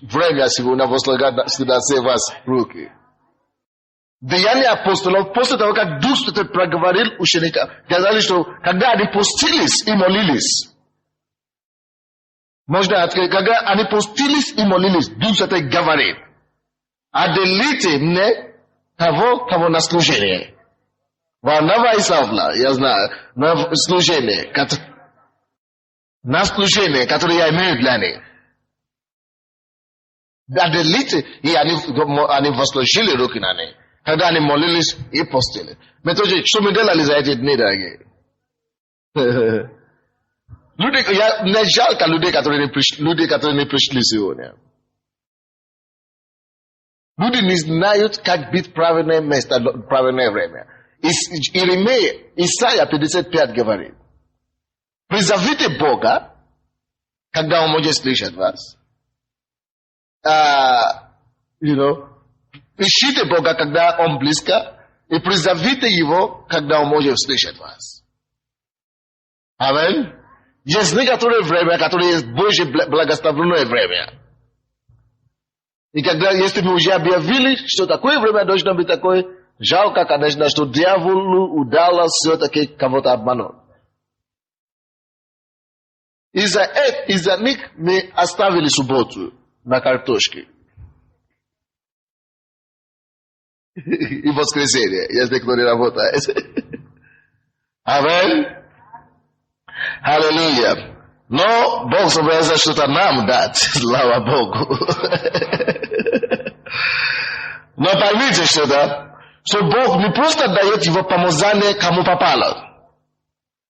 время сегодня возлагать сюда все вас руки. Деяния апостолов, после того, как Дух Святой проговорил ученикам, сказали, что когда они постились и молились, можно открыть, когда они постились и молились, Дух Святой говорит: отделите мне того на служение. Варнава и Савла, я знаю, на служение, которое я имею для них. Отделите, и они возложили руки на них, когда они молились и постились. Но тоже, что мы делали за эти дни, дорогие? Не жалко людей, которые не пришли сегодня. Люди не знают, как быть в правильное место, в правильное время. Исайя 55 говорит: призовите Бога, когда Он может слышать вас. Ищите Бога, когда Он близко, и призовите Его, когда Он может слышать вас. Аминь. Есть некоторое время, которое есть Божье благословенное время. И когда, если мы уже объявили, что такое время должно быть такое, жалко, конечно, что дьяволу удалось все-таки кого-то обмануть. Из-за них мы оставили субботу на картошке. И воскресенье, если кто не работает. Аминь. Аллилуйя. Но Бог собирается что-то нам дать. Слава Богу. Но поймите что Бог не просто дает его помазание кому попало.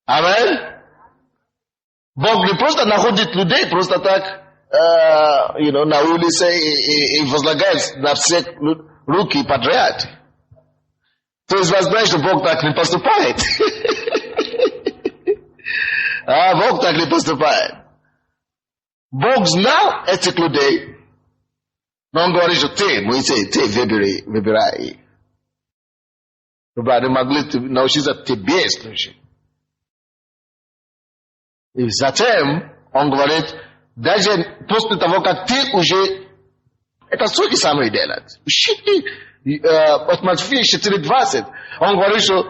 Аминь. Бог не просто находит людей просто так, на улице и возлагает на всех руки подряд. То есть вы знаете, что Бог так не поступает. Бог так не поступает. Бог знал этих людей, но Он говорит, что ты, Моисей, ты выбирай их. Чтобы они могли научиться тебе служить. И затем Он говорит, даже после того, как ты уже это суть самое делать. От Матфея 4:20 Он говорит, что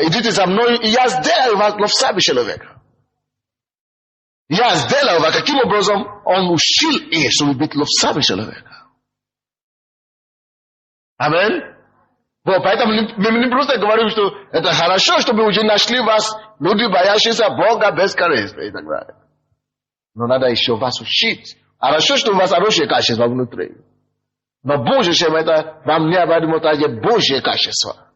идите за мною, и я сделаю вас ловцами человека. Я сделал вас, каким образом Он учил их, чтобы быть ловцами человека. Аминь. Поэтому мы не просто говорим, что это хорошо, чтобы уже нашли вас люди, боящиеся Бога без корыстия и так далее. Но надо еще вас учить. Хорошо, что у вас хорошее качество внутри. Но больше, чем это, вам необходимо также Божье качество.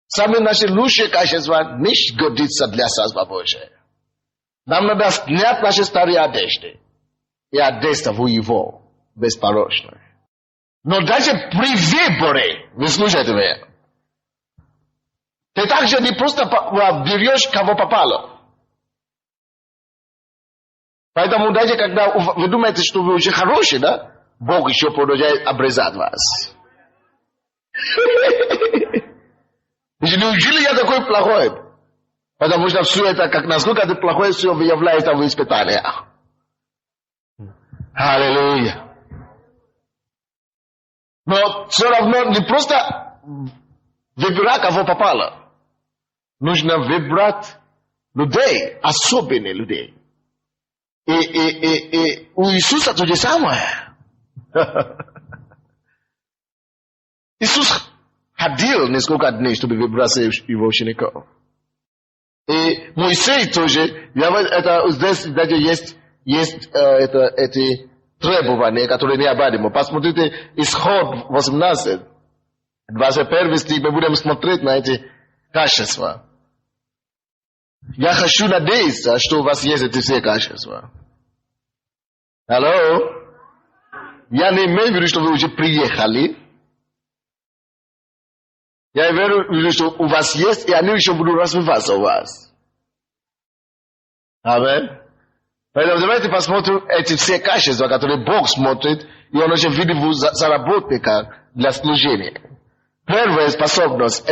Сами наши лучшие качества не годятся для Царства Божия. Нам надо снять наши старые одежды и одеться в Его беспорочное. Но даже при выборе, вы слушаете меня, ты также не просто берешь, кого попало. Поэтому даже когда вы думаете, что вы уже хороший, да, Бог еще продолжает обрезать вас. Неужели я такой плохой? Потому что все это, как насколько ты плохой, все выявляется в испытаниях. Аллилуйя. Но все равно не просто выбирать, кого попало. Нужно выбрать людей, особенных людей. И у Иисуса то же самое. Иисус ходил несколько дней, чтобы выбрать его учеников. И Моисей тоже, здесь даже есть эти требования, которые необходимы. Посмотрите, Исход 18, 21 стих, мы будем смотреть на эти качества. Я хочу надеяться, что у вас есть эти все качества. Алло? Я не имею в виду, что вы уже приехали. Я имею в виду, что у вас есть, и они еще будут развиваться у вас. Аминь. Поэтому давайте посмотрим эти все качества, которые Бог смотрит, и Он очень видит за работника для служения. Первая способность,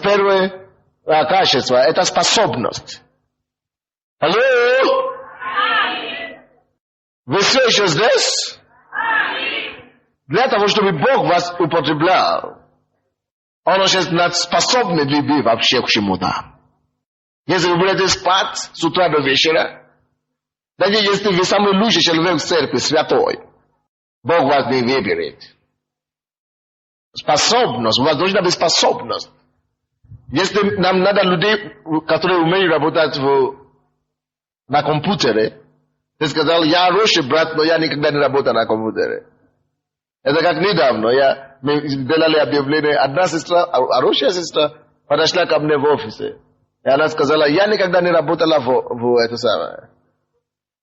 первое качество, это способность. Алло? Вы все еще здесь? Для того, чтобы Бог вас употреблял, Он очень способен любить вообще к чему-то. Если вы будете спать с утра до вечера, даже если вы самый лучший человек в церкви, святой, Бог вас не выберет. Способность, у вас должна быть способность. Если нам надо людей, которые умеют работать на компьютере, ты сказал, я хороший брат, но я никогда не работаю на компьютере. Это как недавно, мы делали объявление, одна сестра, хорошая сестра, подошла ко мне в офисе. И она сказала, я никогда не работала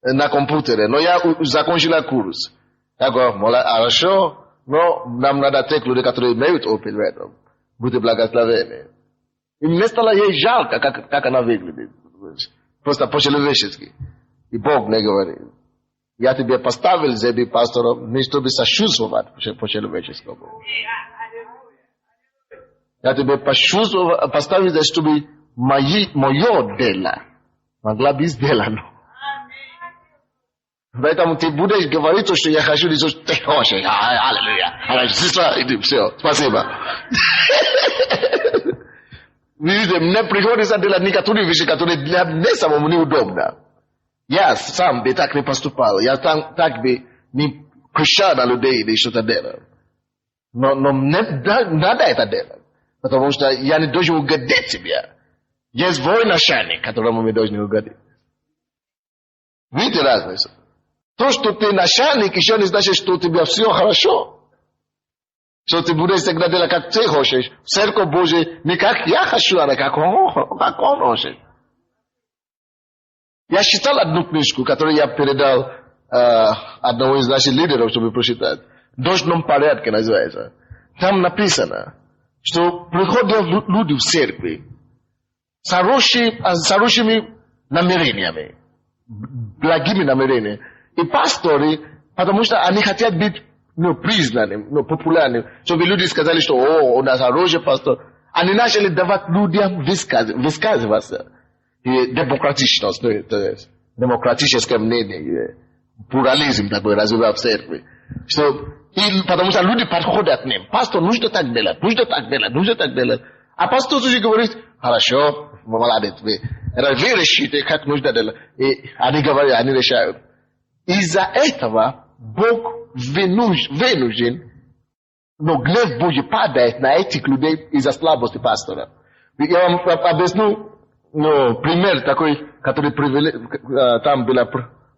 на компьютере, но я закончила курс. Я говорю, хорошо, но нам надо тех людей, которые имеют опыт в этом. Будьте благословенны. И мне стало ей жалко, как она выглядит. Просто по-человечески. И Бог мне говорит, я тебе поставил здесь пастором, не чтобы сочувствовать по-человеческому. Я тебе поставил здесь, чтобы мое дело могло быть сделано. Поэтому ты будешь говорить, что я хочу, что ты хочешь. Аллилуйя. Сестра, иди, все, спасибо. Видите, мне приходится делать некоторые вещи, которые для меня самому неудобно. Я сам бы так не поступал. Я так бы не кричал на людей или что-то делал. Но мне надо это делать. Потому что я не должен угодить тебе. Есть военачальник, которому мы должны угодить. Видите разницу? То, что ты начальник, еще не значит, что у тебя все хорошо. Что ты будешь всегда делать, как ты хочешь. В церковь Божию не как я хочу, а как он хочет. Я читал одну книжку, которую я передал одному из наших лидеров, чтобы прочитать. В должном порядке называется. Там написано, что приходят люди в церкви с хорошими намерениями, благими намерениями. И пасторы, потому что они хотят быть признанными, популярными, чтобы люди сказали, что у нас хороший пастор. Они начали давать людям высказываться. И демократичность, демократическое мнение, плурализм такой развивал в церкви. Потому что люди подходят к ним. Пастор, нужно так делать, нужно так делать, нужно так делать. А пастор тоже говорит, хорошо, молодец, вы решите, как нужно делать. И они говорят, они решают. Из-за этого Бог вынужден, но гнев Божий падает на этих людей из-за слабости пастора. Я вам объясню пример такой, который там было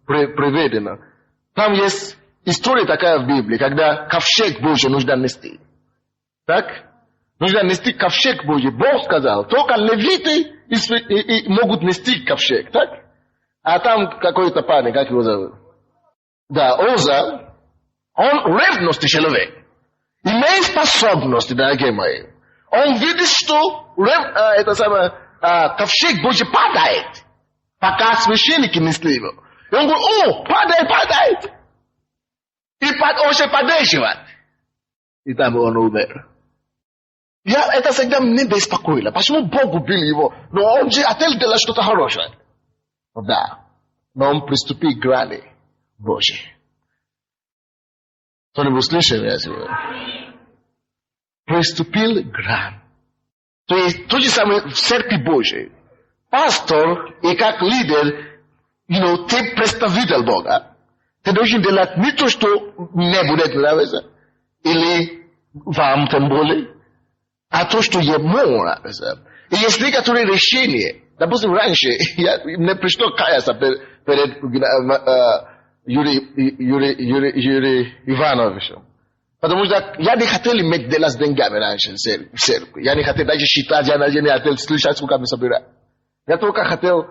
приведено. Там есть история такая в Библии, когда ковчег Божий нужно нести. Так? Нужно нести ковчег Божий. Бог сказал, только левиты могут нести ковчег. Так? А там какой-то парень, как его зовут? Да, Оза, он ревностный человек. Имеет способности, дорогие мои. Он видит, что ковчег Божий падает, пока священники несли его. И он говорит, о, падает. И падаешь, чувак. И там он умер. Это всегда меня беспокоило. Почему Бог убил его? Но он же хотел делать что-то хорошее. Да. Но он приступил к грани Божьей. Кто-нибудь слышал меня сегодня? Приступил к грани. То есть то же самое в Церкви Божьей. Пастор и как лидер, ты представитель Бога. Ты должен делать не то, что мне будет нравиться, или вам тем более, а то, что ему нравится. И есть некоторые решения. Допустим, раньше мне пришло каяться перед Юрием Ивановичем. Потому что я не хотел иметь дело с деньгами раньше в церкви. Я не хотел даже считать, я не хотел слышать, сколько мы собираем. Я только хотел,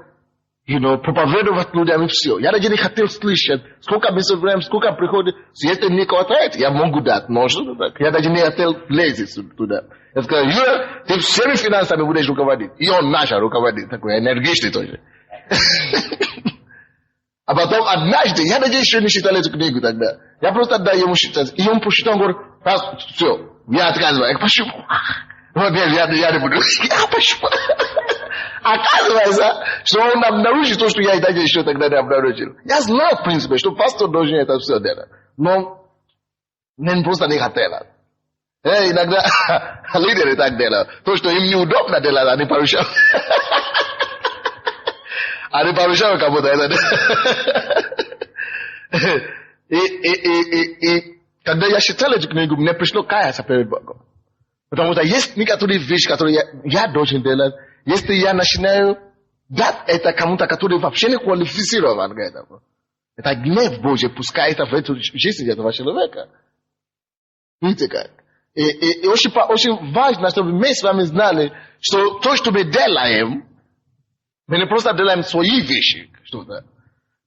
проповедовать людям и все. Я даже не хотел слышать, сколько мы собираем, сколько приходит. Если не хватает, я могу дать. Можно так. Я даже не хотел лезть туда. Я сказал, Юра, ты всеми финансами будешь руководить. И он начал руководить. Такой энергичный тоже. А потом однажды, я даже еще не читал эту книгу тогда. Я просто отдал ему читать. И он прочитал, он говорит, все, я отказываюсь. Почему? Вот я не буду. Почему? Оказывается, что он обнаружил то, что я и даже еще тогда не обнаружил. Я знал, в принципе, что пастор должен это все делать. Но я просто не хотел. Иногда лидеры так делают. То, что им неудобно делать, они поручают. Они поручают кому-то это. И когда я читал эту книгу, мне пришло каяться перед Богом. Потому что есть некоторые вещи, которые я должен делать. Если я начинаю дать это кому-то, который вообще не квалифицирован к этому, это гнев Божий пускает в эту жизнь этого человека. Видите как? И очень важно, чтобы мы с вами знали, что то, что мы делаем, мы не просто делаем свои вещи. Что-то.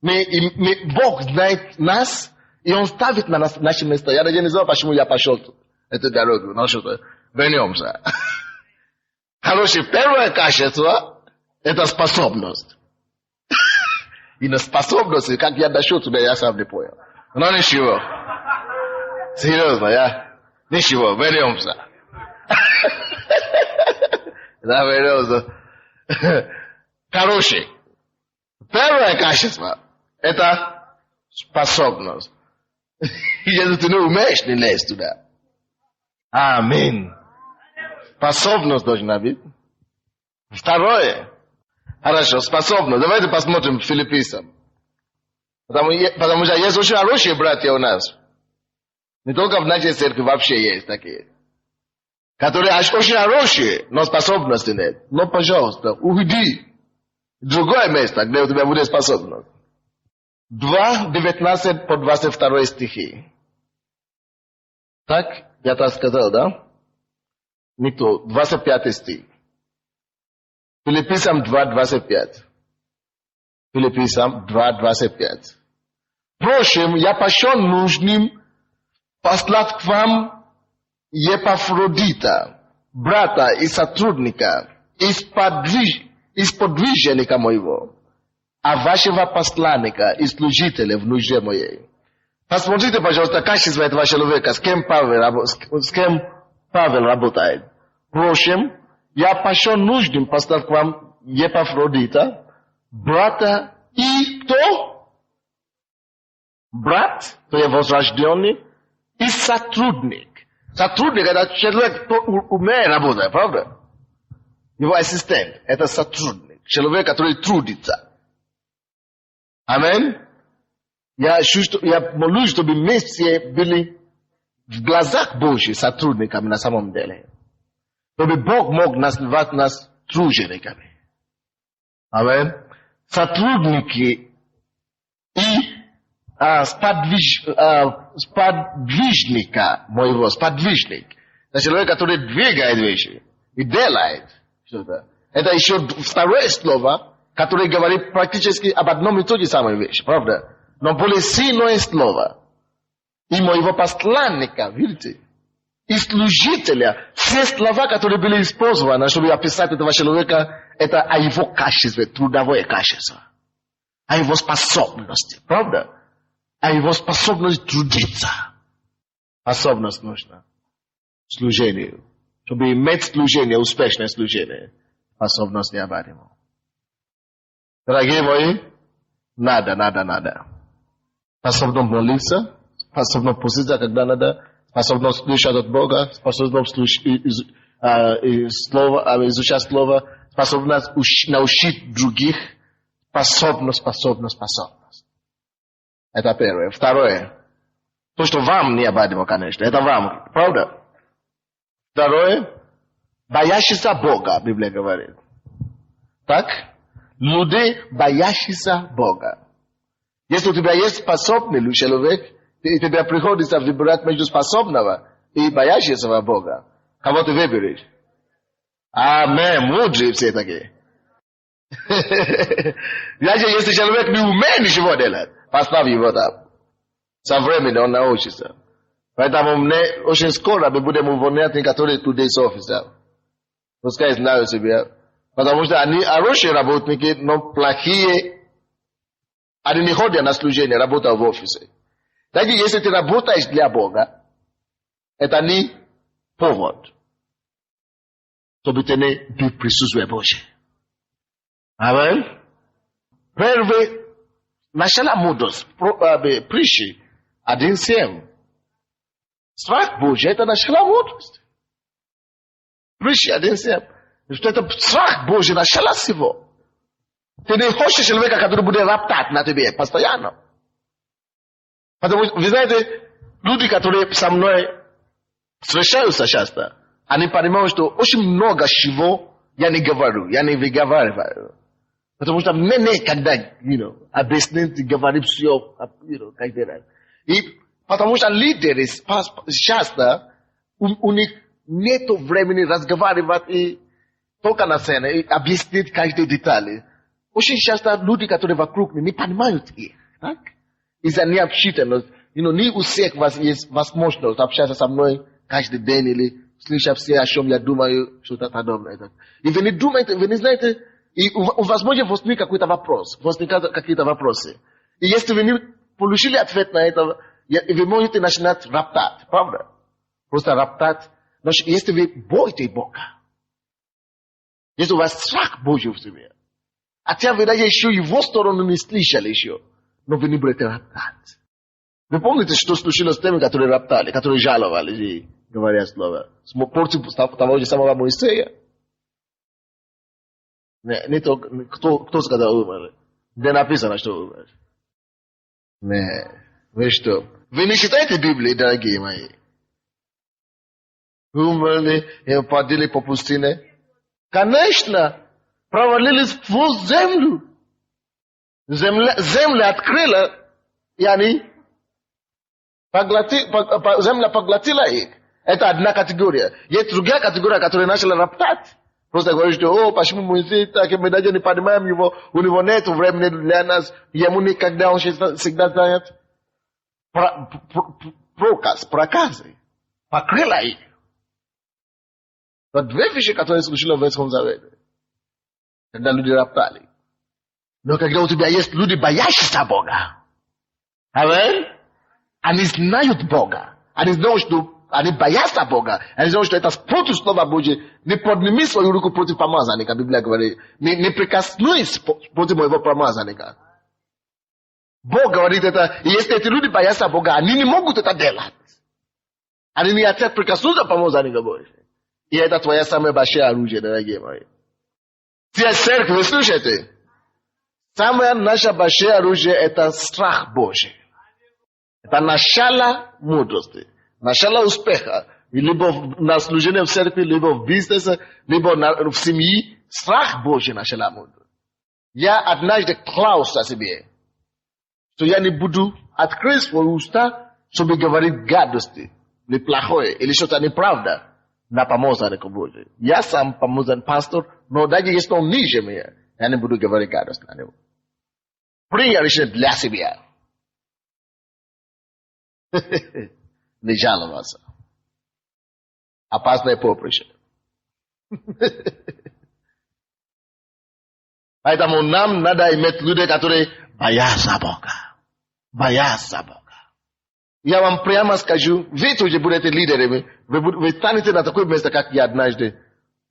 Бог знает нас, и Он ставит на нас наши места. Я даже не знаю, почему я пошел эту дорогу. Но что-то. Вернемся. Хорошее первое качество – это способность. И на способности, как я дошел туда, я сам не понял. Но ничего. Серьезно, ничего, вернемся. Да, вернемся. Хорошее. Первое качество – это способность. Если ты не умеешь, не лезь туда. Аминь. Способность должна быть. Второе. Хорошо, способность. Давайте посмотрим Филиппийцам. Потому что есть очень хорошие братья у нас. Не только в нашей церкви, вообще есть такие. Которые очень хорошие, но способности нет. Но, пожалуйста, уйди в другое место, где у тебя будет способность. 2:19 по 22 стихи. Так? Я так сказал, да? Не то. 25 стих. Филиппийцам 2:25. Филиппийцам 2:25. Впрочем, я почел нужным послать к вам Епафродита, брата и сотрудника, и сподвижника моего, а вашего посланника и служителя в нужде моей. Посмотрите, пожалуйста, качество этого человека, с кем Павел работает. Впрочем, я почел нужным послать к вам Епафродита, брата и кто? Брат, то есть возрожденный, и сотрудник. Сотрудник – это человек, кто умеет работать, правда? Его ассистент – это сотрудник, человек, который трудится. Аминь. Я молюсь, чтобы мы все были в глазах Божьих сотрудниками на самом деле. Чтобы Бог мог назвать нас тружениками. Аминь. Сотрудники и сподвижника моего, сподвижник. Это человек, который двигает вещи и делает что-то. Это еще второе слово, которое говорит практически об одном и той же самой вещи, правда? Но более сильное слово. И моего посланника, видите? И служителя. Все слова, которые были использованы, чтобы описать этого человека, это о его качестве, трудовое качество. a его способности. Правда? А его способность трудиться. Способность нужна. Служению. Чтобы иметь служение, успешное служение. Способность необходима. Дорогие мои, надо. Способность молиться, способность поститься, когда надо, способность слушать от Бога, способность изучать Слово, способность научить других, способность. Это первое. Второе. То, что вам необходимо, конечно, это вам, правда? Второе. Боящийся Бога, Библия говорит. Так? Люди, боящиеся Бога. Если у тебя есть способный человек, и тебе приходится выбирать между способного и боящегося Бога, кого ты выберешь? Аминь. Мудрые все такие. Если человек не умеет ничего делать, поставь его там. Со временем он научится. Поэтому мне очень скоро мы будем увольнять некоторые туда из офиса. Пускай знают себя. Потому что они хорошие работники, но плохие. Они не ходят на служение, работают в офисе. Так если ты работаешь для Бога, это не повод, чтобы ты не был присутствие Божье. Аминь. Первый, начало мудрость, притчи 1:7. Страх Божий, это начало мудрости. Притчи 1:7. Что это страх Божий, начало всего. Ты не хочешь человека, который будет роптать на тебе постоянно. Потому что, вы знаете, люди, которые со мной встречаются часто, они понимают, что очень много чего я не говорю, я не выговариваю. Потому что мне некогда, объяснить, говорить все, как делать. И потому что лидеры часто, у них нет времени разговаривать и только на сцене, и объяснить каждый деталь. Очень часто люди, которые вокруг не понимают их. Так? Из-за необщительности. Не у всех вас есть возможность общаться со мной каждый день или слышать все, о чем я думаю, что-то подобное. И вы не думаете, вы не знаете, и у вас может возникнуть какой-то вопрос, возникают какие-то вопросы. И если вы не получили ответ на это, вы можете начинать роптать, правда? Просто роптать. Но если вы боитесь Бога, если у вас страх Божий в себе, хотя вы даже еще его сторону не слышали еще, но вы не будете роптать. Вы помните, что случилось с теми, которые роптали, которые жаловались и говорят слово? Против того же самого Моисея? Не то, кто сказал умер? Где написано, что умер? Вы что? Вы не читаете Библию, дорогие мои? Умерли и ходили по пустыне? Конечно, провалились в землю. Земля открыла, и они земля поглотила их. Это одна категория. Есть другая категория, которая начала роптать. Просто говорит, что, почему Моисей так, мы даже не понимаем его, у него нет времени для нас, ему никогда он всегда занят. Проказы. Покрыла их. Но две вещи, которые случились в Ветхом Завете. Когда люди роптали. Но когда у тебя есть люди, боящиеся Бога. Аминь. Они знают Бога. Они знают, что они боятся Бога. Они знают, что это против Слова Божьего. Не подними свою руку против помазанника, Библия говорит. Не прикоснусь против моего помазанника. Бог говорит это. И если эти люди боятся Бога, они не могут это делать. Они не хотят прикоснуться к помазаннику Божьему. И это твоя самая большая оружие, дорогие мои. Все церкви, вы слышите? Самое наше большое оружие – это страх Божий. Это начало мудрости, начало успеха. Либо на служении в церкви, либо в бизнесе, либо в семье. Страх Божий – начало мудрости. Я однажды клялся себе, что я не буду открыть свои уста, чтобы говорить гадости, или плохое, или что-то неправда на помазанника Божия. Я сам помазан пастор, но даже если он ниже меня, я не буду говорить гадость на него. Принял решение для себя. Не жаловаться. Опасное поприще. Поэтому нам надо иметь людей, которые Бояться Бога. Бояться Бога. Я вам прямо скажу, вы тоже будете лидерами, вы станете на такое место, как я однажды.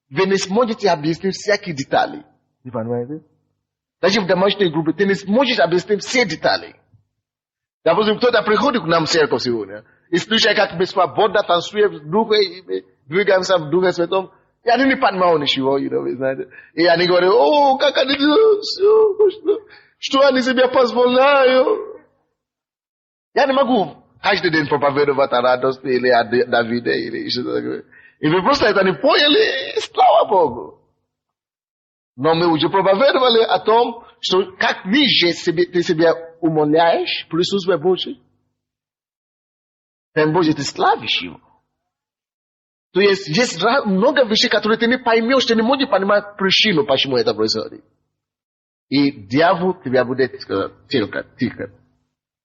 Вы не сможете объяснить всякие детали. Вы понимаете? Даже в домашней группе ты не сможешь объяснить все детали. Допустим, кто-то приходит к нам в церковь сегодня, и слушая, как мы свободно танцуем в Духе, двигаемся в Духе Святом, и они не понимают ничего, вы знаете. И они говорят, о, как они, что они себе позволяют. Я не могу каждый день проповедовать о радости или о Давиде, или что-то такое. И вы просто это не поняли, слава Богу. Но мы уже проповедовали о том, что как ниже ты себя умоляешь, присутствие Божье, тем Божье ты славишь его. То есть много вещей, которые ты не поймешь, ты не можешь понимать причину, почему это происходит. И дьявол тебя будет сказать, тихо.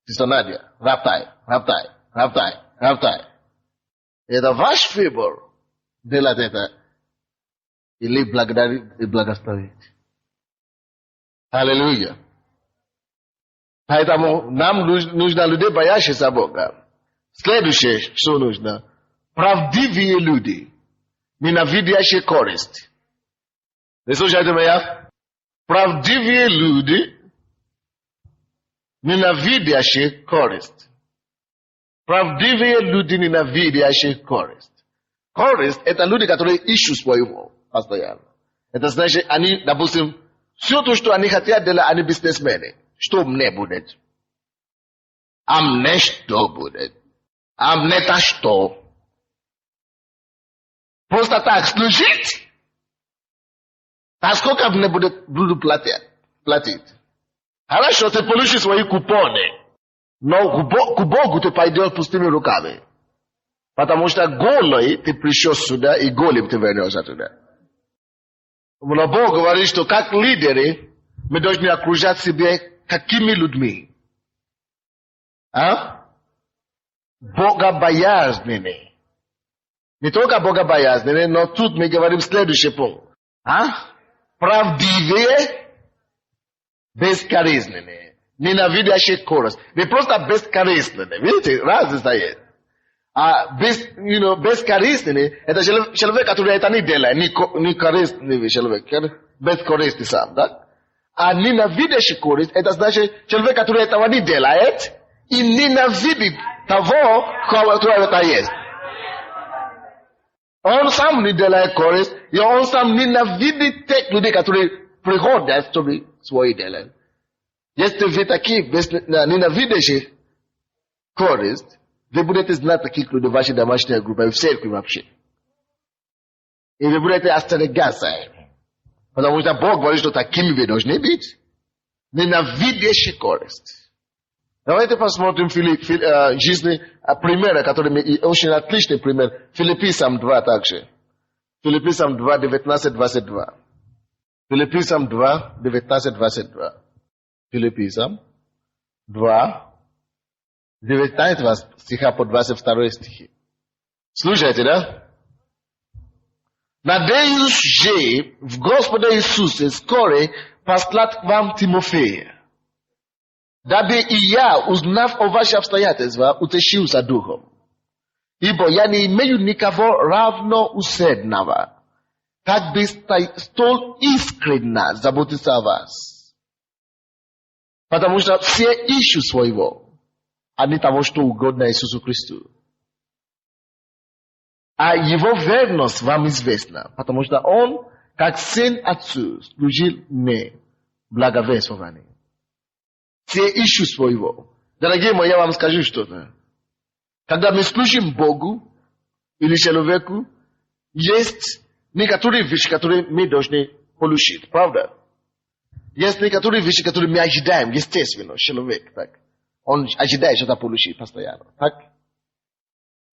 Сестра Надя, роптай. Это ваш выбор делать это. Или благодарить и благословить. Аллилуйя. Поэтому нам нужно людей боящихся Бога. Следующее, что нужно. Правдивые люди, ненавидящие користь. Вы слушаете меня? Правдивые люди, ненавидящие користь. Правдивые люди, ненавидящие користь. Користь — это люди, которые ищут своего постоянно. Это значит, они, допустим, все то, что они хотят делать, они бизнесмены. Что мне будет? А мне что будет? А мне-то что? Просто так служить? А сколько мне буду платить? Хорошо, ты получишь свои купоны. Но к Богу ты пойдешь пустыми руками. Потому что голый ты пришел сюда, и голым ты вернешься туда. Но Бог говорит, что как лидеры мы должны окружать себя какими людьми? Богобоязненными. Не только богобоязненные, но тут мы говорим следующий пункт. Правдивые, бескорыстные, ненавидящие користь. Не просто бескорыстные. Видите, разница есть. Бескорыстный – это человек, который это не делает, не корыстный человек, бескорыстный сам, да? А ненавидящий користь – это значит человек, который этого не делает и ненавидит того, кто это есть. Он сам не делает користь, и он сам ненавидит тех людей, которые приходят, чтобы свои делают. Если вы такие ненавидящие користь, вы будете знать таких людей в вашей домашней группе, в церкви вообще. И вы будете остерегаться. Потому что Бог говорит, что такими вы должны быть. Ненавидящие користь. Давайте посмотрим жизни примера, который очень отличный пример. Филиппийцам 2 также. Филиппийцам 2, 19-22. Филиппийцам 2, 19-22. Филиппийцам 2, 19 стиха по 22 стихи. Слушайте, да? Надеюсь же в Господа Иисусе скоро послать вам Тимофея, дабы и я, узнав о ваших обстоятельствах, утешился духом. Ибо я не имею никого равно усердного, как бы столь искренне заботиться о вас. Потому что все ищут своего, а не того, что угодно Иисусу Христу. А его верность вам известна, потому что он, как сын отцу, служил мне благовествованием. Все ищут своего. Дорогие мои, я вам скажу что-то. Когда мы служим Богу или человеку, есть некоторые вещи, которые мы должны получить, правда? Есть некоторые вещи, которые мы ожидаем, естественно, человек, так. Он ожидает что-то получить постоянно. Так?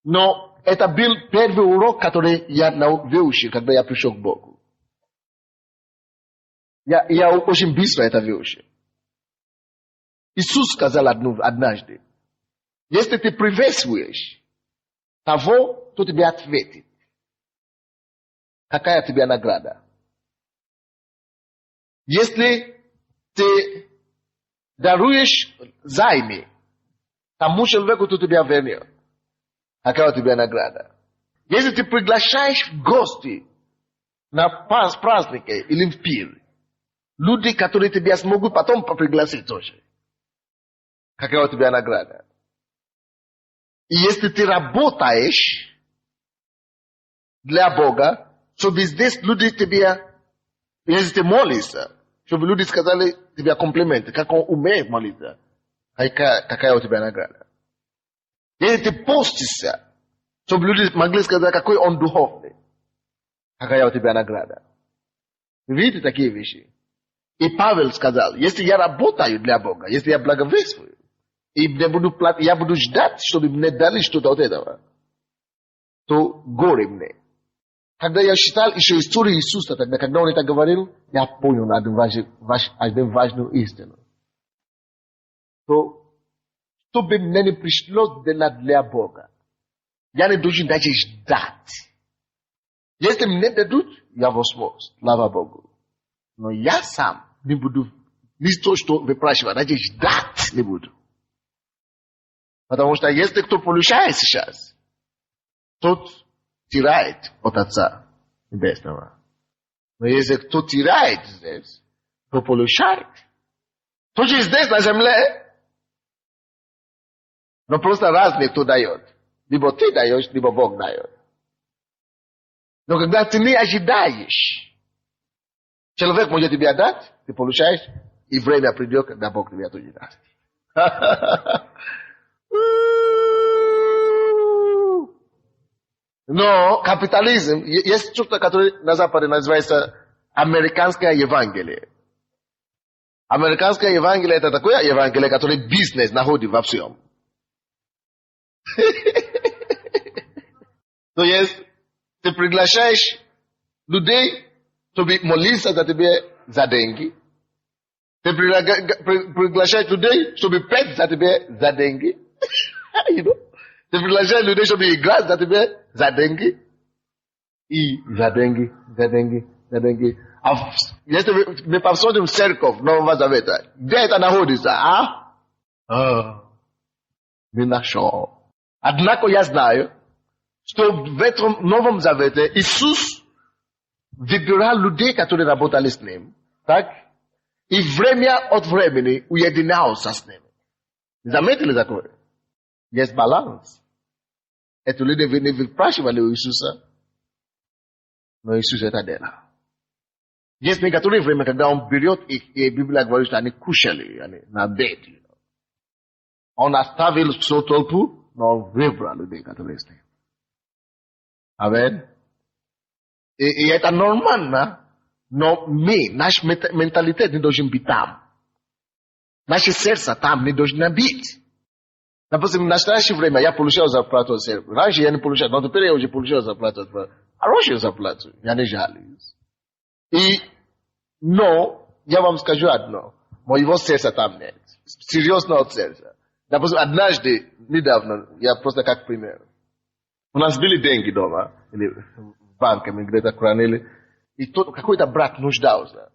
Но это был первый урок, который я выучил, когда я пришел к Богу. Я очень быстро это выучил. Иисус сказал однажды, если ты приветствуешь того, кто тебе ответит, какая тебе награда? Если ты даруешь займи тому человеку, кто тебя вернет, какая у тебя награда? Если ты приглашаешь в гости на праздники или в пир, люди, которые тебя смогут потом пригласить тоже, какая у тебя награда? И если ты работаешь для Бога, чтобы здесь люди тебе, если ты молишься, чтобы люди сказали тебе комплименты, как он умеет молиться, какая у тебя награда? Если ты постишься, чтобы люди могли сказать, какой он духовный, какая у тебя награда? Вы видите такие вещи? И Павел сказал, если я работаю для Бога, если я благовествую, и я буду ждать, чтобы мне дали что-то от этого, то горе мне. Когда я читал еще историю Иисуса, тогда, когда он это говорил, я понял одну важную истину. То, чтобы мне не пришлось делать для Бога, я не должен даже ждать. Если мне дадут, я возьму, слава Богу. Но я сам не буду, не то, что выпрашивать, даже ждать не буду. Потому что если кто получает сейчас, тот теряет от Отца Небесного. Но если кто теряет здесь, то получает. То же здесь на земле. Но просто разный кто дает. Либо ты даешь, либо Бог дает. Но когда ты не ожидаешь, человек может тебе дать, ты получаешь, и время придет, когда Бог тебе тоже даст. Но капитализм, есть что-то, которое на Западе называется американское Евангелие. Американское Евангелие — это такое Евангелие, которое бизнес находит во всем. То есть, ты приглашаешь людей, чтобы молиться за тебя за деньги. Ты приглашаешь людей, чтобы петь за тебя за деньги. Ты приглашаешь людей, чтобы играть за тебя за деньги. И за деньги, за деньги, за деньги. А если мы посмотрим церковь Нового Завета, где это находится, не нашел. Однако я знаю, что в этом Новом Завете Иисус выбирал людей, которые работали с ним, так? И время от времени уединялся с ними. Заметили такое? Есть баланс. Эти люди не выпрашивали у Иисуса, но Иисус это делал. Есть некоторое время, когда он берет, и Библия говорит, что они кушали, они на обед. Он оставил всю толпу, но он выбрал людей, которые с ним. Амин. И это нормально, но мы, наш менталитет не должен быть там. Наше сердце там не должно быть. Допустим, в настоящее время я получал зарплату от церкви. Раньше я не получал, но теперь я уже получал зарплату от церкви. Хорошую зарплату, я не жалуюсь. Но, я вам скажу одно, моего сердца там нет. Серьезно от сердца. Допустим, однажды, недавно, я просто как пример. У нас были деньги дома, или в банке, мы где-то хранили, и какой-то брат нуждался.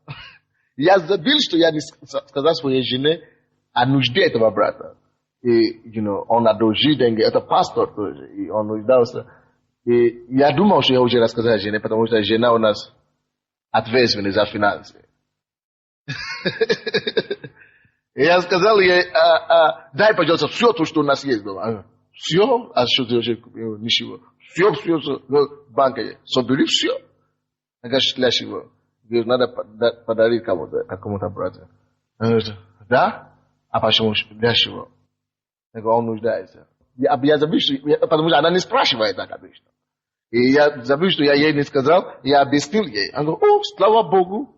Я забыл, что я не сказал своей жене о нужде этого брата. И, он одолжил деньги, это пастор тоже, и он нуждался. И я думал, что я уже рассказал жене, потому что жена у нас ответственна за финансы. И я сказал ей, дай, пожалуйста, все то, что у нас есть дома. Все? А что ты уже купил? Ничего. Все. В банке. Собери все. Я говорю, для чего? Говорю, надо подарить кому-то, какому-то брату. Да? А почему? Для чего? Я говорю, он нуждается. Я забыл, потому что она не спрашивает так обычно. И я забыл, что я ей не сказал, я объяснил ей. Она говорит, слава Богу.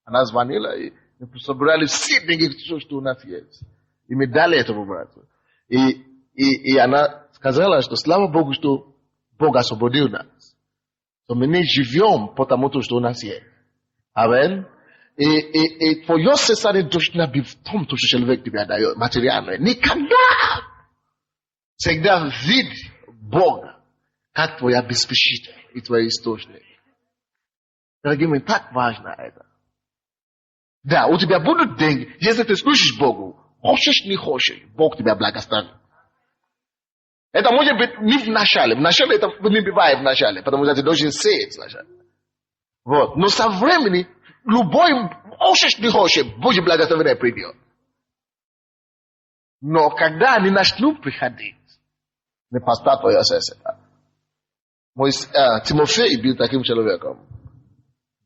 Она звонила, и мы собрали все деньги, что у нас есть. И мы дали этому брату. И она сказала, что слава Богу, что Бог освободил нас. Что мы не живем потому, что у нас есть. Амин. И твое сердце не должно быть в том, что человек тебе дает материально. Никогда. Всегда видь Бога, как твой обеспечитель и твой источник. Дорогие мои, так важно это. Да, у тебя будут деньги, если ты служишь Богу. Хочешь, не хочешь, Бог тебя благословит. Это может быть не в начале. В начале это не бывает в начале, потому что ты должен сеять вначале. Вот. Но со временем любой, хочешь, не хочешь, Божье благословение придет. Но когда они начнут приходить, не поставь твое сердце. Тимофей был таким человеком.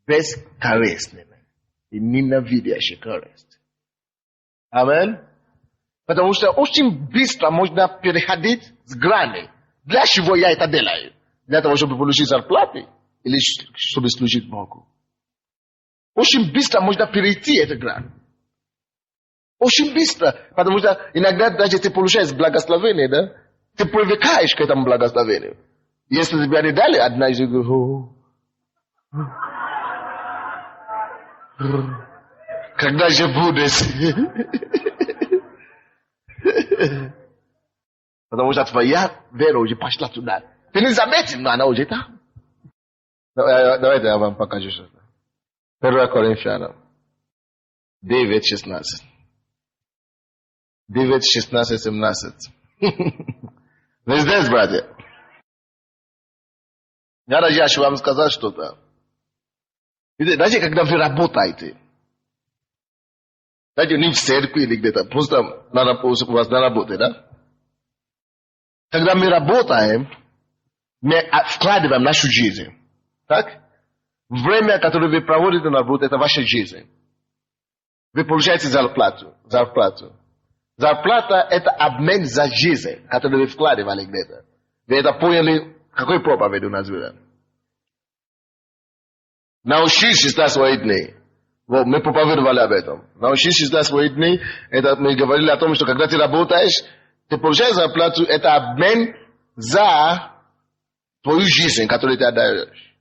Бескорыстным и ненавидящий корысть. Аминь. Потому что очень быстро можно переходить с грани. Для чего я это делаю? Для того, чтобы получить зарплату или чтобы служить Богу. Очень быстро можно перейти эту грань. Очень быстро. Потому что иногда даже ты получаешь благословение, да? Ты привыкаешь к этому благословению. Если тебя не дали, однажды говорю, когда же будешь? Потому что твоя вера уже пошла туда. Ты не заметил, но она уже там. Давайте я вам покажу что-то. 1 Коринфянам 9:16. 9:16-17. Вы здесь, братья? Я хочу вам сказать что-то. Видите, даже когда вы работаете, даже не в церкви или где-то, просто у вас на работе, да? Когда мы работаем, мы вкладываем нашу жизнь. Так? Время, которое вы проводите на работе, это ваша жизнь. Вы получаете зарплату. Зарплата – это обмен за жизнь, который вы вкладывали где-то. Вы это поняли, какой проповедь у нас было? Научись считать свои дни. Вот, мы проповедовали об этом. Научись считать свои дни. Это мы говорили о том, что когда ты работаешь, ты получаешь зарплату, это обмен за твою жизнь, которую ты отдаешь.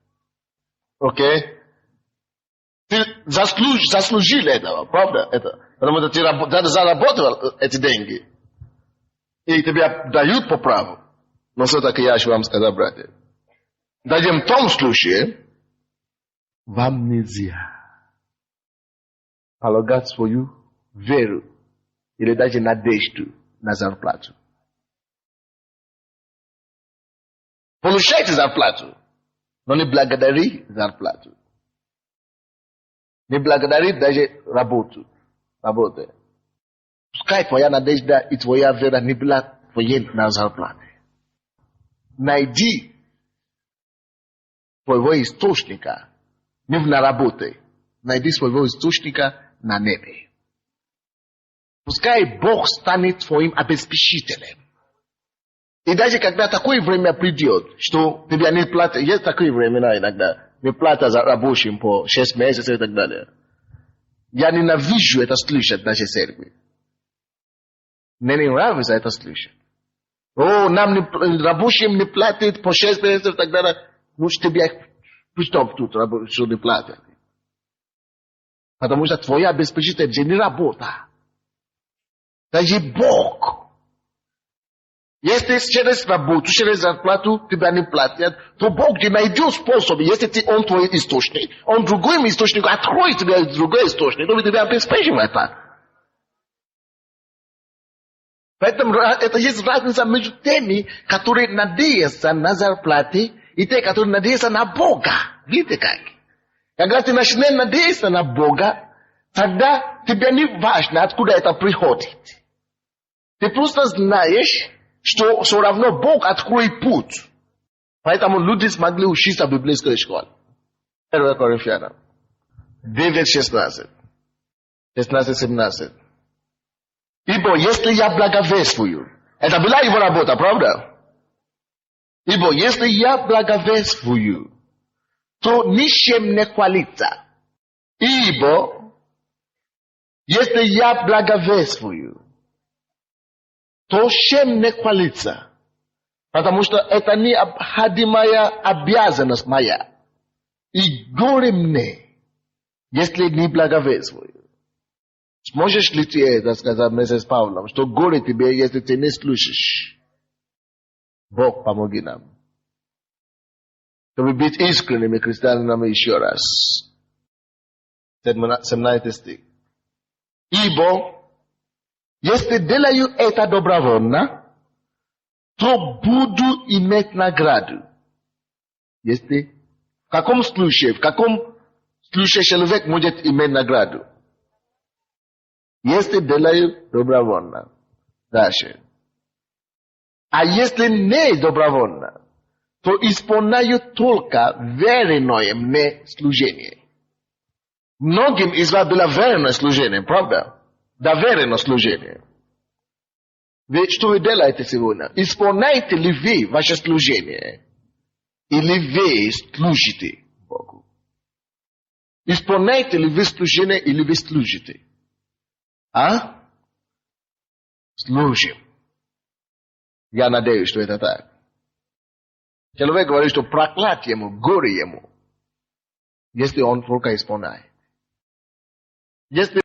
Окей? Ты заслужил этого, правда? Это. Потому что ты заработал эти деньги. И тебе дают по праву. Но все-таки я хочу вам сказать, братья. Даже в том случае, вам нельзя полагать свою веру или даже надежду на зарплату. Получайте зарплату, но не благодари зарплату. Не благодари даже работу. Пускай твоя надежда и твоя вера не была твоей на зарплате. Найди своего источника не на работе. Найди своего источника на небе. Пускай Бог станет твоим обеспечителем. И даже когда такое время придет, что тебе не платят, есть такие времена иногда, не платят за рабочим по 6 месяцев и так далее. Я ненавижу это слышать в нашей церкви. Мне не нравится это слышать. Нам рабочим не платят по 6 месяцев и так далее. Ну, тебе стоп тут, что не платят. Потому что твоя обеспечитель же не работа. Даже Бог. Если через работу, через зарплату тебя не платят, то Бог не найдет способ, если он твой источник, он другой источник, откроет тебе другой источник, то тебя обеспечивает. Поэтому это есть разница между теми, которые надеются на зарплаты, и те, которые надеются на Бога. Видите как? Когда ты начинаешь надеяться на Бога, тогда тебе не важно, откуда это приходит. Ты просто знаешь, что все равно Бог откроет путь. Поэтому люди смогли учиться в библейской школе. 1 Коринфянам 9:16. 16-17. Ибо если я благовествую, это была его работа, правда? Ибо если я благовествую, то ничем не хвалится. Ибо если я благовествую, то чем не хвалится. Потому что это необходимая обязанность моя. И горе мне, если не благовествую. Сможешь ли ты это сказать вместе с Павлом, что горе тебе, если ты не слышишь? Бог помоги нам. Чтобы быть искренними христианами еще раз. 17 стих. Ибо, если делаю это добровольно, то буду иметь награду. Если, в каком случае человек может иметь награду? Если делаю добровольно. Дальше. А если не добровольно, то исполняю только верное мне служение. Многим из вас было верное служение, правда? Да, верное служение. Что вы делаете сегодня? Исполняете ли вы ваше служение? Или вы служите Богу? Исполняете ли вы служение, или вы служите? А? Служим. Я надеюсь, что это так. Человек говорит, что проклятие ему, горе ему, если он только исполняет. Если